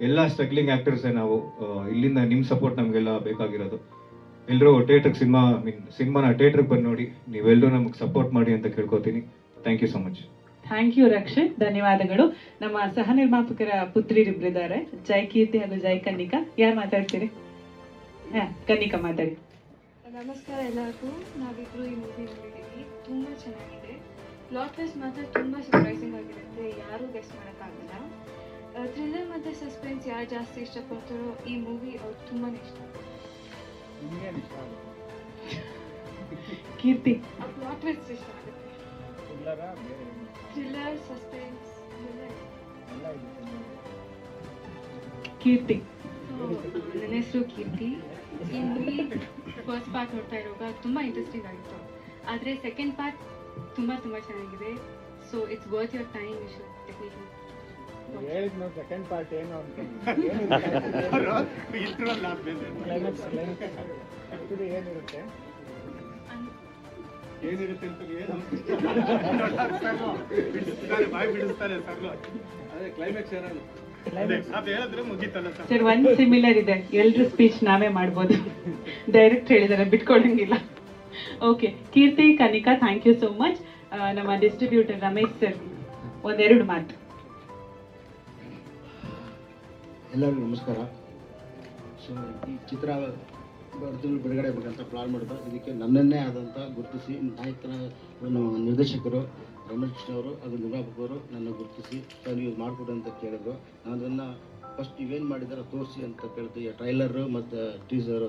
S9: ಎಲ್ಲ ಸ್ಟ್ರಗ್ಲಿಂಗ್ ಆ್ಯಕ್ಟರ್ಸೇ ನಾವು. ಇಲ್ಲಿಂದ ನಿಮ್ಮ ಸಪೋರ್ಟ್ ನಮಗೆಲ್ಲ ಬೇಕಾಗಿರೋದು. ಎಲ್ಲರೂ ಥಿಯೇಟ್ರಿಗೆ ಸಿನಿಮಾನ ಥಿಯೇಟ್ರಿಗೆ ಬಂದು ನೋಡಿ, ನೀವೆಲ್ಲರೂ ನಮಗೆ ಸಪೋರ್ಟ್ ಮಾಡಿ ಅಂತ ಕೇಳ್ಕೊತೀನಿ. Thank you so much.
S1: Thank you Rakshit, ಧನ್ಯವಾದಗಳು. ನಮ್ಮ ಸಹ ನಿರ್ಮಾಪಕರ ಪುತ್ರಿರಿಬ್ಬರಿದ್ದಾರೆ, ಜೈ ಕೀರ್ತಿ ಹಾಗೂ ಜೈ ಕನ್ನಿಕಾ. ಯಾರು ಮಾತಾಡ್ತೀರಿ? ಕನ್ನಿಕಾ ಮಾತಾಡಿ.
S10: ನಮಸ್ಕಾರ ಎಲ್ಲರಿಗೂ. ನಾವಿಬ್ರು ಈ ಮೂವಿ ನೋಡಿದ್ದೀವಿ, ತುಂಬ ಚೆನ್ನಾಗಿದೆ. ಪ್ಲಾಟ್ ಟ್ವಿಸ್ಟ್ ಮಾತ್ರ ತುಂಬ ಸರ್ಪ್ರೈಸಿಂಗ್ ಆಗಿರುತ್ತೆ, ಯಾರೂ ಗೆಸ್ ಮಾಡೋಕ್ಕಾಗಲ್ಲ. ಥ್ರಿಲ್ಲರ್ ಮತ್ತು ಸಸ್ಪೆನ್ಸ್ ಯಾರು ಜಾಸ್ತಿ ಇಷ್ಟಪಡ್ತಾರೋ ಈ ಮೂವಿ ಅವ್ರು ತುಂಬಾ ಇಷ್ಟ.
S1: ಕೀರ್ತಿ?
S10: ಪ್ಲಾಟ್ ಟ್ವಿಸ್ಟ್ ಇಷ್ಟ ಆಗುತ್ತೆ. ಥ್ರಿಲ್ಲರ್, ಸಸ್ಪೆನ್ಸ್
S1: ಕೀರ್ತಿ?
S10: ನನ್ನ ಹೆಸರು ಕೀರ್ತಿ. ಈ ಮೂವಿ ಫಸ್ಟ್ ಪಾರ್ಟ್ ನೋಡ್ತಾ ಇರುವಾಗ ತುಂಬ ಇಂಟ್ರೆಸ್ಟಿಂಗ್ ಆಗಿತ್ತು, ಆದರೆ ಸೆಕೆಂಡ್ ಪಾರ್ಟ್ ತುಂಬ ಚೆನ್ನಾಗಿದೆ. So it's worth your time. You should definitely.
S3: ಹೇಳಿದ್ನು ಸೆಕೆಂಡ್ ಪಾರ್ಟ್ ಏನು ಅಂತ ಏನಿರುತ್ತೆ ಬಾಯಿ ಬಿಡಿಸ್ತಾರೆ ಸರ್. ಅದೇ ಕ್ಲೈಮ್ಯಾಕ್ಸ್ ಏನಾದ್ರು ಅದು ಹೇಳಿದ್ರೆ ಮುಗೀತಲ್ಲ
S1: ಸರ್. ಒಂದ್ ಸಿಮಿಲರ್ ಇದೆ, ಎಲ್ರ ಸ್ಪೀಚ್ ನಾವೇ ಮಾಡ್ಬೋದು. ಡೈರೆಕ್ಟ್ ಹೇಳಿದಾರೆ, ಬಿಟ್ಕೊಳಂಗಿಲ್ಲ. Okay, Keerthi, Kanika, thank you so much. ನಮ್ಮ ಡಿಸ್ಟ್ರಿಬ್ಯೂಟರ್ ರಮೇಶ್ ಸರ್ ಒಂದೆರಡು ಮಾತು.
S11: ಎಲ್ಲರಿಗೂ ನಮಸ್ಕಾರ. ಸೊ ಈ ಚಿತ್ರ ಬಿಡುಗಡೆ ಬೇಕಂತ ಪ್ಲಾನ್ ಮಾಡಿದ್ರು. ಇದಕ್ಕೆ ನನ್ನನ್ನೇ ಆದಂಥ ಗುರುತಿಸಿ ನಾಯಕನ ನಿರ್ದೇಶಕರು ರಮೇಶ್ ಕೃಷ್ಣ ಅವರು ಹಾಗೂ ನಿರ್ಮಾಪಕರು ನನ್ನ ಗುರುತಿಸಿ ನೀವು ಮಾಡಿಕೊಡು ಅಂತ ಕೇಳಿದ್ರು. ನಾನು ಅದನ್ನು ಫಸ್ಟ್ ಇವೇನು ಮಾಡಿದಾರೆ ತೋರಿಸಿ ಅಂತ ಕೇಳ್ತೀವಿ. ಟ್ರೈಲರು ಮತ್ತು ಟೀಸರ್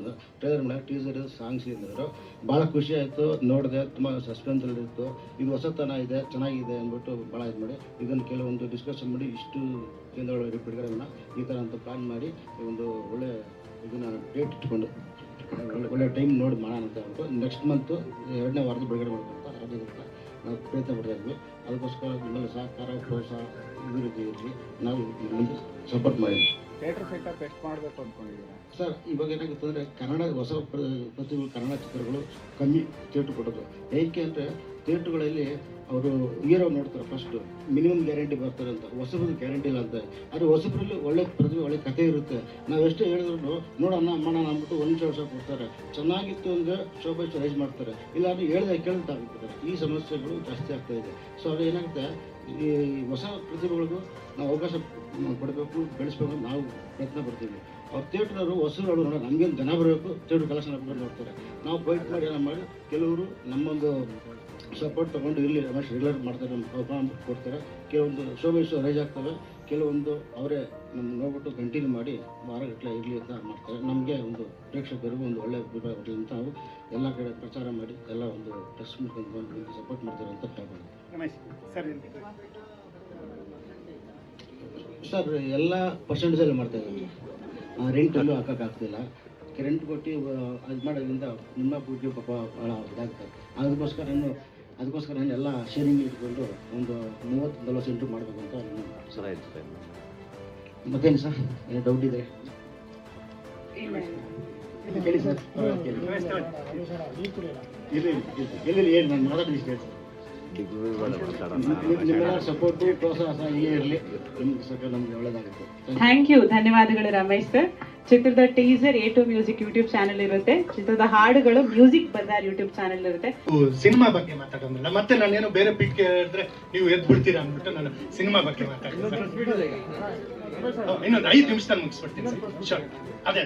S11: ಸಾಂಗ್ಸ್ ಅಂದರು. ಭಾಳ ಖುಷಿ ಆಯಿತು, ನೋಡಿದೆ. ತುಂಬ ಸಸ್ಪೆನ್ಸಲ್ಲಿತ್ತು. ಇದು ಹೊಸತನ ಇದೆ, ಚೆನ್ನಾಗಿದೆ ಅಂದ್ಬಿಟ್ಟು ಭಾಳ ಇದು ಮಾಡಿ ಇದನ್ನು ಕೆಲವೊಂದು ಡಿಸ್ಕಷನ್ ಮಾಡಿ ಇಷ್ಟು ಕೇಂದ್ರಗಳು ಬಿಡುಗಡೆಯನ್ನು ಈ ಥರ ಅಂತ ಪ್ಲಾನ್ ಮಾಡಿ ಒಂದು ಒಳ್ಳೆ ಇದನ್ನು ಡೇಟ್ ಇಟ್ಕೊಂಡು ಒಳ್ಳೆ ಟೈಮ್ ನೋಡಿ ಮಾಡೋಣ ಅಂತ ಹೇಳ್ಬಿಟ್ಟು ನೆಕ್ಸ್ಟ್ ಮಂತು 2ನೇ ವಾರದಲ್ಲಿ ಬಿಡುಗಡೆ ಮಾಡಬೇಕಂತ ರಾಜ್ಯದಿಂದ ನಾವು ಪ್ರಯತ್ನ ಪಡ್ತಾ ಇದ್ವಿ. ಅದಕ್ಕೋಸ್ಕರ ನಿಮ್ಮಲ್ಲಿ ಸಹಕಾರ, ಪ್ರೋತ್ಸಾಹ ಇದೇ ರೀತಿ ಇರಲಿ, ನಾವು ಮುಂದೆ ಸಪೋರ್ಟ್ ಮಾಡಿದ್ವಿ.
S3: ಥಿಯೇಟರ್ ಸೆಟಪ್ ಎಷ್ಟು ಮಾಡಬೇಕು ಅಂದ್ಕೊಂಡಿದ್ದೀರಾ
S11: ಸರ್? ಇವಾಗ ಏನಾಗುತ್ತೆ ಅಂದರೆ ಕನ್ನಡ ಹೊಸ ಪ್ರತಿಗಳು ಕನ್ನಡ ಚಿತ್ರಗಳು ಕಮ್ಮಿ ಥಿಯೇಟ್ರ್ ಕೊಡೋದು. ಏಕೆ ಅಂದರೆ ಥಿಯೇಟ್ರುಗಳಲ್ಲಿ ಅವರು ಹೀರೋ ನೋಡ್ತಾರೆ ಫಸ್ಟು, ಮಿನಿಮಮ್ ಗ್ಯಾರಂಟಿ ಬರ್ತಾರೆ ಅಂತ. ಹೊಸಬ್ರದ್ದು ಗ್ಯಾರಂಟಿ ಇಲ್ಲ ಅಂತ. ಆದರೆ ಹೊಸಬ್ರಲ್ಲಿ ಒಳ್ಳೆ ಪ್ರತಿಭೆ, ಒಳ್ಳೆ ಕಥೆ ಇರುತ್ತೆ. ನಾವು ಎಷ್ಟೇ ಹೇಳಿದ್ರು ನೋಡೋಣ ಮಾಡೋಣ ಅಂದ್ಬಿಟ್ಟು ಒಂದು ವರ್ಷ ಕೊಡ್ತಾರೆ. ಚೆನ್ನಾಗಿತ್ತು ಅಂದರೆ ಶೋಭಾಷ್ ರೈಸ್ ಮಾಡ್ತಾರೆ, ಇಲ್ಲಾಂದ್ರೆ ಹೇಳ್ದೆ ಕೇಳ್ತಾ ಆಗ್ಬಿಡ್ತಾರೆ. ಈ ಸಮಸ್ಯೆಗಳು ಜಾಸ್ತಿ ಆಗ್ತಾ ಇದೆ. ಸೊ ಅದು ಏನಾಗುತ್ತೆ, ಈ ಹೊಸ ಪ್ರತಿಭೆಗಳಿಗೂ ನಾವು ಅವಕಾಶ ಕೊಡಬೇಕು, ಬೆಳೆಸ್ಬೇಕು ಅಂತ ನಾವು ಪ್ರಯತ್ನ ಪಡ್ತೀವಿ. ಅವ್ರು ಥಿಯೇಟ್ರವರು ಹೊಸರು ನೋಡೋಣ, ನಮಗೇನು ಜನ ಬರಬೇಕು, ಥಿಯೇಟ್ರ್ ಕಲೆಕ್ಷನ್ ಹಾಕೊಂಡು ನೋಡ್ತಾರೆ. ನಾವು ಫೈಟ್ ಮಾಡಿ ಏನೋ ಮಾಡಿ ಕೆಲವರು ನಮ್ಮೊಂದು ಸಪೋರ್ಟ್ ತೊಗೊಂಡು ಇಲ್ಲಿ ರಮೇಶ್ ರೆಗ್ಯುಲರ್ ಮಾಡ್ತಾರೆ, ನಮ್ಮ ಪ್ರೋಗ್ರಾಮ್ ಕೊಡ್ತಾರೆ. ಕೆಲವೊಂದು ಶೋಭಾಷ್ ರೈಸ್ ಆಗ್ತವೆ, ಕೆಲವೊಂದು ಅವರೇ ನಮ್ಮ ನೋಡ್ಬಿಟ್ಟು ಕಂಟಿನ್ಯೂ ಮಾಡಿ ವಾರಗಟ್ಟಲೆ ಇರಲಿ ಅಂತ ಮಾಡ್ತಾರೆ. ನಮಗೆ ಒಂದು ಪ್ರೇಕ್ಷಕರಿಗೂ ಒಂದು ಒಳ್ಳೆಯ ಅಭಿಪ್ರಾಯ ಬರಲಿ ಅಂತ ನಾವು ಎಲ್ಲ ಕಡೆ ಪ್ರಚಾರ ಮಾಡಿ ಎಲ್ಲ ಒಂದು ಪ್ರೆಸ್ ಮೀಟ್ ಸಪೋರ್ಟ್ ಮಾಡ್ತಾರೆ ಅಂತ ಹೇಳ್ಬೋದು. ಸರ್ ಎಲ್ಲ ಪರ್ಸೆಂಟೇಜಲ್ಲಿ ಮಾಡ್ತಾಯಿದ್ದೀವಿ. ರೆಂಟಲ್ಲೂ ಹಾಕೋಕ್ಕಾಗ್ತಿಲ್ಲ. ರೆಂಟ್ ಕೊಟ್ಟು ಅದು ಮಾಡೋದ್ರಿಂದ ನಿಮ್ಮ ಪೂಜೆ ಪಾಪ ಭಾಳ ಇದಾಗ್ತದೆ. ಅದಕ್ಕೋಸ್ಕರ ನಾನು ಎಲ್ಲ ಶೇರಿಂಗ್ ಇಟ್ಕೊಂಡು ಒಂದು 30-40 ಸೆಂಟ್ರು ಮಾಡಬೇಕು ಅಂತ ಸಲ ಇರ್ತದೆ. ಮತ್ತೇನು ಸರ್, ಏನು ಡೌಟ್ ಇದೆ ಹೇಳಿ ಸರ್. ಎಲ್ಲಿ ಹೇಳಿ, ನಾನು ಮಾತಾಡಿದ್ದೆ ಸರ್. ನಿಮ್ಮೆಲ್ಲ ಸಪೋರ್ಟು, ಪ್ರೋತ್ಸಾಹ ಹೀಗೆ ಇರಲಿ, ನಿಮ್ಗೆ ಸಹ ನಮಗೆ ಒಳ್ಳೆಯದಾಗುತ್ತೆ.
S1: ಥ್ಯಾಂಕ್ ಯು, ಧನ್ಯವಾದಗಳು ರಮೇಶ್ ಸರ್. ಚಿತ್ರದ teaser A2 music YouTube channel ಇರುತ್ತೆ. ಚಿತ್ರದ ಹಾಡುಗಳು ಮ್ಯೂಸಿಕ್ ಬಜಾರ್ ಯೂಟ್ಯೂಬ್ ಚಾನೆಲ್ ಇರುತ್ತೆ.
S4: ಸಿನಿಮಾ ಬಗ್ಗೆ ಮಾತಾಡೋದಿಲ್ಲ, ಮತ್ತೆ ನಾನೇನೋ ಬೇರೆ ಪಿಕ್ ಹೇಳಿದ್ರೆ ನೀವು ಎದ್ದು ಬಿಡ್ತೀರಾ ಅಂದ್ಬಿಟ್ಟು ನಾನು ಸಿನಿಮಾ ಬಗ್ಗೆ ಮಾತಾಡ್ತೀನಿ. ಇನ್ನೊಂದು 5 ನಿಮಿಷದಲ್ಲಿ ಮುಗಿಸ್ಬಿಡ್ತೀನಿ ಸರ್. ಅದೇ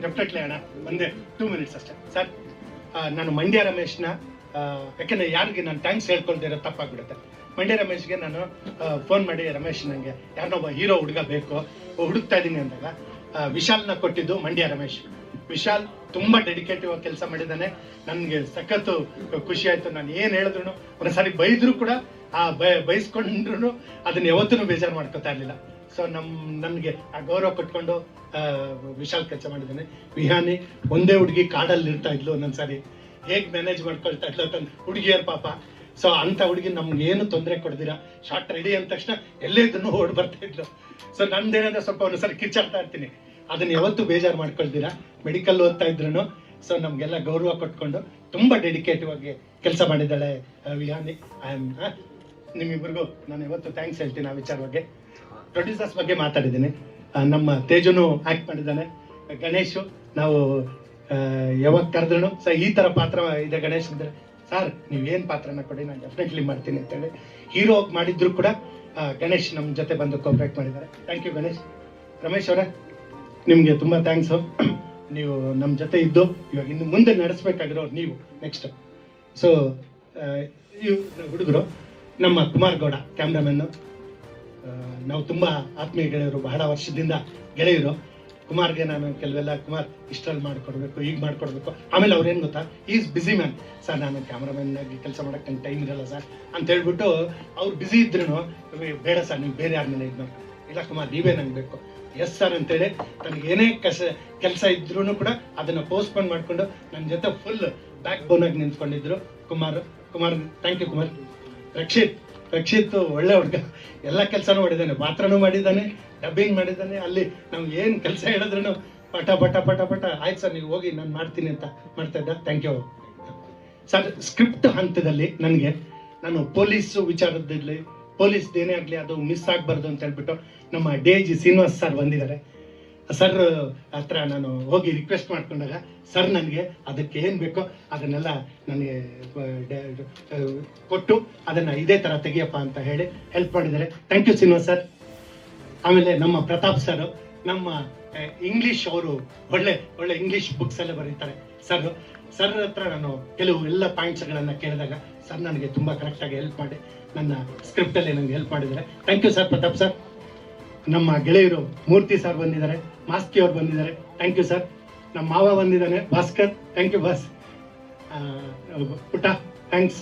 S4: ಡೆಫಿನೆಟ್ಲಿ ಅಣ್ಣ, ಒಂದೇ 2 ಮಿನಿಟ್ಸ್ ಅಷ್ಟೇ ಸರ್. ನಾನು ಮಂಡ್ಯ ರಮೇಶ್ನ, ಯಾಕೆಂದ್ರೆ ಯಾರಿಗೆ ನಾನು ಥ್ಯಾಂಕ್ಸ್ ಹೇಳ್ಕೊಳ್ದೇ ಇರೋ ತಪ್ಪಾಗ್ಬಿಡುತ್ತೆ. ಮಂಡ್ಯ ರಮೇಶ್ಗೆ ನಾನು ಫೋನ್ ಮಾಡಿ, ರಮೇಶ್ ನನಗೆ ಯಾರನ್ನೊಬ್ಬ ಹೀರೋ ಹುಡುಗ ಬೇಕು, ಹುಡುಕ್ತಾ ಇದ್ದೀನಿ ಅಂದಾಗ ವಿಶಾಲ್ನ ಕೊಟ್ಟಿದ್ದು ಮಂಡ್ಯ ರಮೇಶ್. ವಿಶಾಲ್ ತುಂಬಾ ಡೆಡಿಕೇಟಿವ್ ಆಗಿ ಕೆಲಸ ಮಾಡಿದ್ದಾನೆ. ನನಗೆ ಸಖತ್ತು ಖುಷಿ ಆಯ್ತು. ನಾನು ಏನು ಹೇಳಿದ್ರು, ಒಂದ್ಸಾರಿ ಬೈದ್ರು ಕೂಡ ಆ ಬೈಸ್ಕೊಂಡ್ರು ಅದನ್ನ ಯಾವತ್ತೂ ಬೇಜಾರು ಮಾಡ್ಕೊತಾ ಇರ್ಲಿಲ್ಲ. ಸೊ ನನಗೆ ಆ ಗೌರವ ಕೊಟ್ಕೊಂಡು ವಿಶಾಲ್ ಕೆಲಸ ಮಾಡಿದ್ದಾನೆ. ವಿಹಾನಿ ಒಂದೇ ಹುಡುಗಿ ಕಾಡಲ್ಲಿ ಇರ್ತಾ ಇದ್ಲು, ಒಂದೊಂದ್ಸಾರಿ ಹೇಗೆ ಮ್ಯಾನೇಜ್ ಮಾಡ್ಕೊಳ್ತಾ ಇದ್ಲು ಅಂತ ಹುಡುಗಿಯರ್ ಪಾಪ. ಸೊ ಅಂತ ಹುಡುಗಿ ನಮ್ಗೆ ಏನು ತೊಂದರೆ ಕೊಡ್ದಿರಾ, ಶಾರ್ಟ್ ರೆಡಿ ಅಂದ ತಕ್ಷಣ ಎಲ್ಲೇ ಇದನ್ನು ಓಡ್ ಬರ್ತಾ ಇದ್ಲು. ಸೊ ನಂದೇನಾದ್ರೆ ಸ್ವಲ್ಪ ಒಂದ್ಸರಿ ಕಿಚ್ಚಾಡ್ತಾ ಇರ್ತೀನಿ, ಅದನ್ನ ಯಾವತ್ತೂ ಬೇಜಾರು ಮಾಡ್ಕೊಳ್ತೀರಾ. ಮೆಡಿಕಲ್ ಓದ್ತಾ ಇದ್ರು ಸೊ ನಮ್ಗೆಲ್ಲ ಗೌರವ ಕೊಟ್ಕೊಂಡು ತುಂಬಾ ಡೆಡಿಕೇಟಿವ್ ಆಗಿ ಕೆಲಸ ಮಾಡಿದ್ದಾಳೆ ವಿಹಾನಿ. ನಿಮ್ಮಿಬ್ಬರಿಗೂ ನಾನು ಇವತ್ತು ಥ್ಯಾಂಕ್ಸ್ ಹೇಳ್ತೀನಿ. ಆ ವಿಚಾರ ಬಗ್ಗೆ ಪ್ರೊಡ್ಯೂಸರ್ಸ್ ಬಗ್ಗೆ ಮಾತಾಡಿದ್ದೀನಿ. ನಮ್ಮ ತೇಜುನು ಆಕ್ಟ್ ಮಾಡಿದ್ದಾನೆ. ಗಣೇಶು ನಾವು ಯಾವಾಗ ಕರೆದ್ರು ಸರ್ ಈ ತರ ಪಾತ್ರ ಇದೆ ಗಣೇಶ್ ಅಂದ್ರೆ, ಸರ್ ನೀವೇನ್ ಪಾತ್ರನ ಕೊಡಿ ನಾನು ಡೆಫಿನೆಟ್ಲಿ ಮಾಡ್ತೀನಿ ಅಂತೇಳಿ ಹೀರೋ ಮಾಡಿದ್ರು ಕೂಡ ಗಣೇಶ್ ನಮ್ಮ ಜೊತೆ ಬಂದು ಕೋಆಪರೇಟ್ ಮಾಡಿದ್ದಾರೆ. Thank you Ganesh. ರಮೇಶ್ ಅವರೇ ನಿಮ್ಗೆ ತುಂಬಾ ಥ್ಯಾಂಕ್ಸು. ನೀವು ನಮ್ಮ ಜೊತೆ ಇದ್ದು ಇವಾಗ ಇನ್ನು ಮುಂದೆ ನಡೆಸ್ಬೇಕಾಗಿರೋರು ನೀವು ನೆಕ್ಸ್ಟ್. ಸೊ ಹುಡುಗರು ನಮ್ಮ ಕುಮಾರ್ ಗೌಡ ಕ್ಯಾಮ್ರಾಮನ್ನು, ನಾವು ತುಂಬಾ ಆತ್ಮೀಯ ಗೆಳೆಯರು, ಬಹಳ ವರ್ಷದಿಂದ ಗೆಳೆಯರು. ಕುಮಾರ್ಗೆ ನಾನು ಕೆಲವೆಲ್ಲ ಕುಮಾರ್ ಇಷ್ಟರಲ್ಲಿ ಮಾಡಿಕೊಡ್ಬೇಕು, ಈಗ ಮಾಡಿಕೊಡ್ಬೇಕು. ಆಮೇಲೆ ಅವ್ರೇನು ಗೊತ್ತಾ, ಈಸ್ ಬಿಸಿ ಮ್ಯಾನ್. ಸರ್ ನಾನು ಕ್ಯಾಮ್ರಾಮನ್ ಆಗಿ ಕೆಲಸ ಮಾಡಕ್ಕೆ ನಂಗೆ ಟೈಮ್ ಇರಲ್ಲ ಸರ್ ಅಂತ ಹೇಳ್ಬಿಟ್ಟು ಅವ್ರು ಬ್ಯುಸಿ ಇದ್ರು, ಬೇಡ ಸರ್ ನೀವು ಬೇರೆ ಯಾರನ್ನ ಇದು ಮಾಡಿ, ಇಲ್ಲ ಕುಮಾರ್ ನೀವೇ ನಂಗೆ ಬೇಕು. ಎಸ್ ಸರ್ ಅಂತೇಳಿ ನನಗೆ ಏನೇ ಕೆಲಸ ಇದ್ರೂ ಕೂಡ ಅದನ್ನ ಪೋಸ್ಟ್ಪೋನ್ ಮಾಡ್ಕೊಂಡು ನನ್ನ ಜೊತೆ ಫುಲ್ ಬ್ಯಾಕ್ ಬೋನ್ ಆಗಿ ನಿಂತ್ಕೊಂಡಿದ್ರು ಕುಮಾರ್. Thank you Kumar. ರಕ್ಷಿತ್ ಒಳ್ಳೆ ಹುಡುಗ, ಎಲ್ಲ ಕೆಲಸನೂ ಮಾಡಿದ್ದಾನೆ, ಪಾತ್ರನೂ ಮಾಡಿದ್ದಾನೆ, ಡಬ್ಬಿಂಗ್ ಮಾಡಿದ್ದಾನೆ. ಅಲ್ಲಿ ನಾವು ಏನು ಕೆಲಸ ಹೇಳಿದ್ರು ಪಟ ಪಟ ಪಟ ಪಟ ಆಯ್ತು ಸರ್ ನೀವು ಹೋಗಿ ನಾನು ಮಾಡ್ತೀನಿ ಅಂತ ಮಾಡ್ತಾ ಇದ್ದ. Thank you sir. ಸ್ಕ್ರಿಪ್ಟ್ ಹಂತದಲ್ಲಿ ನನಗೆ ನಾನು ಪೊಲೀಸ್ ವಿಚಾರದಲ್ಲಿ ಪೊಲೀಸ್ದೇನೇ ಆಗಲಿ ಅದು ಮಿಸ್ ಆಗಬಾರ್ದು ಅಂತ ಹೇಳ್ಬಿಟ್ಟು ನಮ್ಮ DIG ಶ್ರೀನಿವಾಸ್ ಸರ್ ಬಂದಿದ್ದಾರೆ. ಸರ್ ಹತ್ರ ನಾನು ಹೋಗಿ ರಿಕ್ವೆಸ್ಟ್ ಮಾಡ್ಕೊಂಡಾಗ ಸರ್ ನನಗೆ ಅದಕ್ಕೆ ಏನು ಬೇಕೋ ಅದನ್ನೆಲ್ಲ ನನಗೆ ಕೊಟ್ಟು ಅದನ್ನು ಇದೇ ಥರ ತೆಗಿಯಪ್ಪ ಅಂತ ಹೇಳಿ ಹೆಲ್ಪ್ ಮಾಡಿದ್ದಾರೆ. Thank you Srinivas sir. ಆಮೇಲೆ ನಮ್ಮ ಪ್ರತಾಪ್ ಸರ್, ನಮ್ಮ ಇಂಗ್ಲಿಷ್ ಅವರು ಒಳ್ಳೆ ಒಳ್ಳೆ ಇಂಗ್ಲಿಷ್ ಬುಕ್ಸ್ ಎಲ್ಲ ಬರೀತಾರೆ. ಸರ್ ಹತ್ರ ನಾನು ಕೆಲವು ಎಲ್ಲ ಪಾಯಿಂಟ್ಸ್ಗಳನ್ನು ಕೇಳಿದಾಗ ಸರ್ ನನಗೆ ತುಂಬ ಕರೆಕ್ಟಾಗಿ ಹೆಲ್ಪ್ ಮಾಡಿ ನನ್ನ ಸ್ಕ್ರಿಪ್ಟಲ್ಲಿ ನನಗೆ ಹೆಲ್ಪ್ ಮಾಡಿದ್ದಾರೆ. Thank you sir Pratap sir. ನಮ್ಮ ಗೆಳೆಯರು ಮೂರ್ತಿ ಸರ್ ಬಂದಿದ್ದಾರೆ, ಮಾಸ್ಕಿ ಅವ್ರು ಬಂದಿದ್ದಾರೆ. Thank you sir. ನಮ್ಮ ಮಾವ ಬಂದಿದ್ದಾನೆ ಭಾಸ್ಕರ್. Thank you boss. ಪುಟ್ಟ ಥ್ಯಾಂಕ್ಸ್.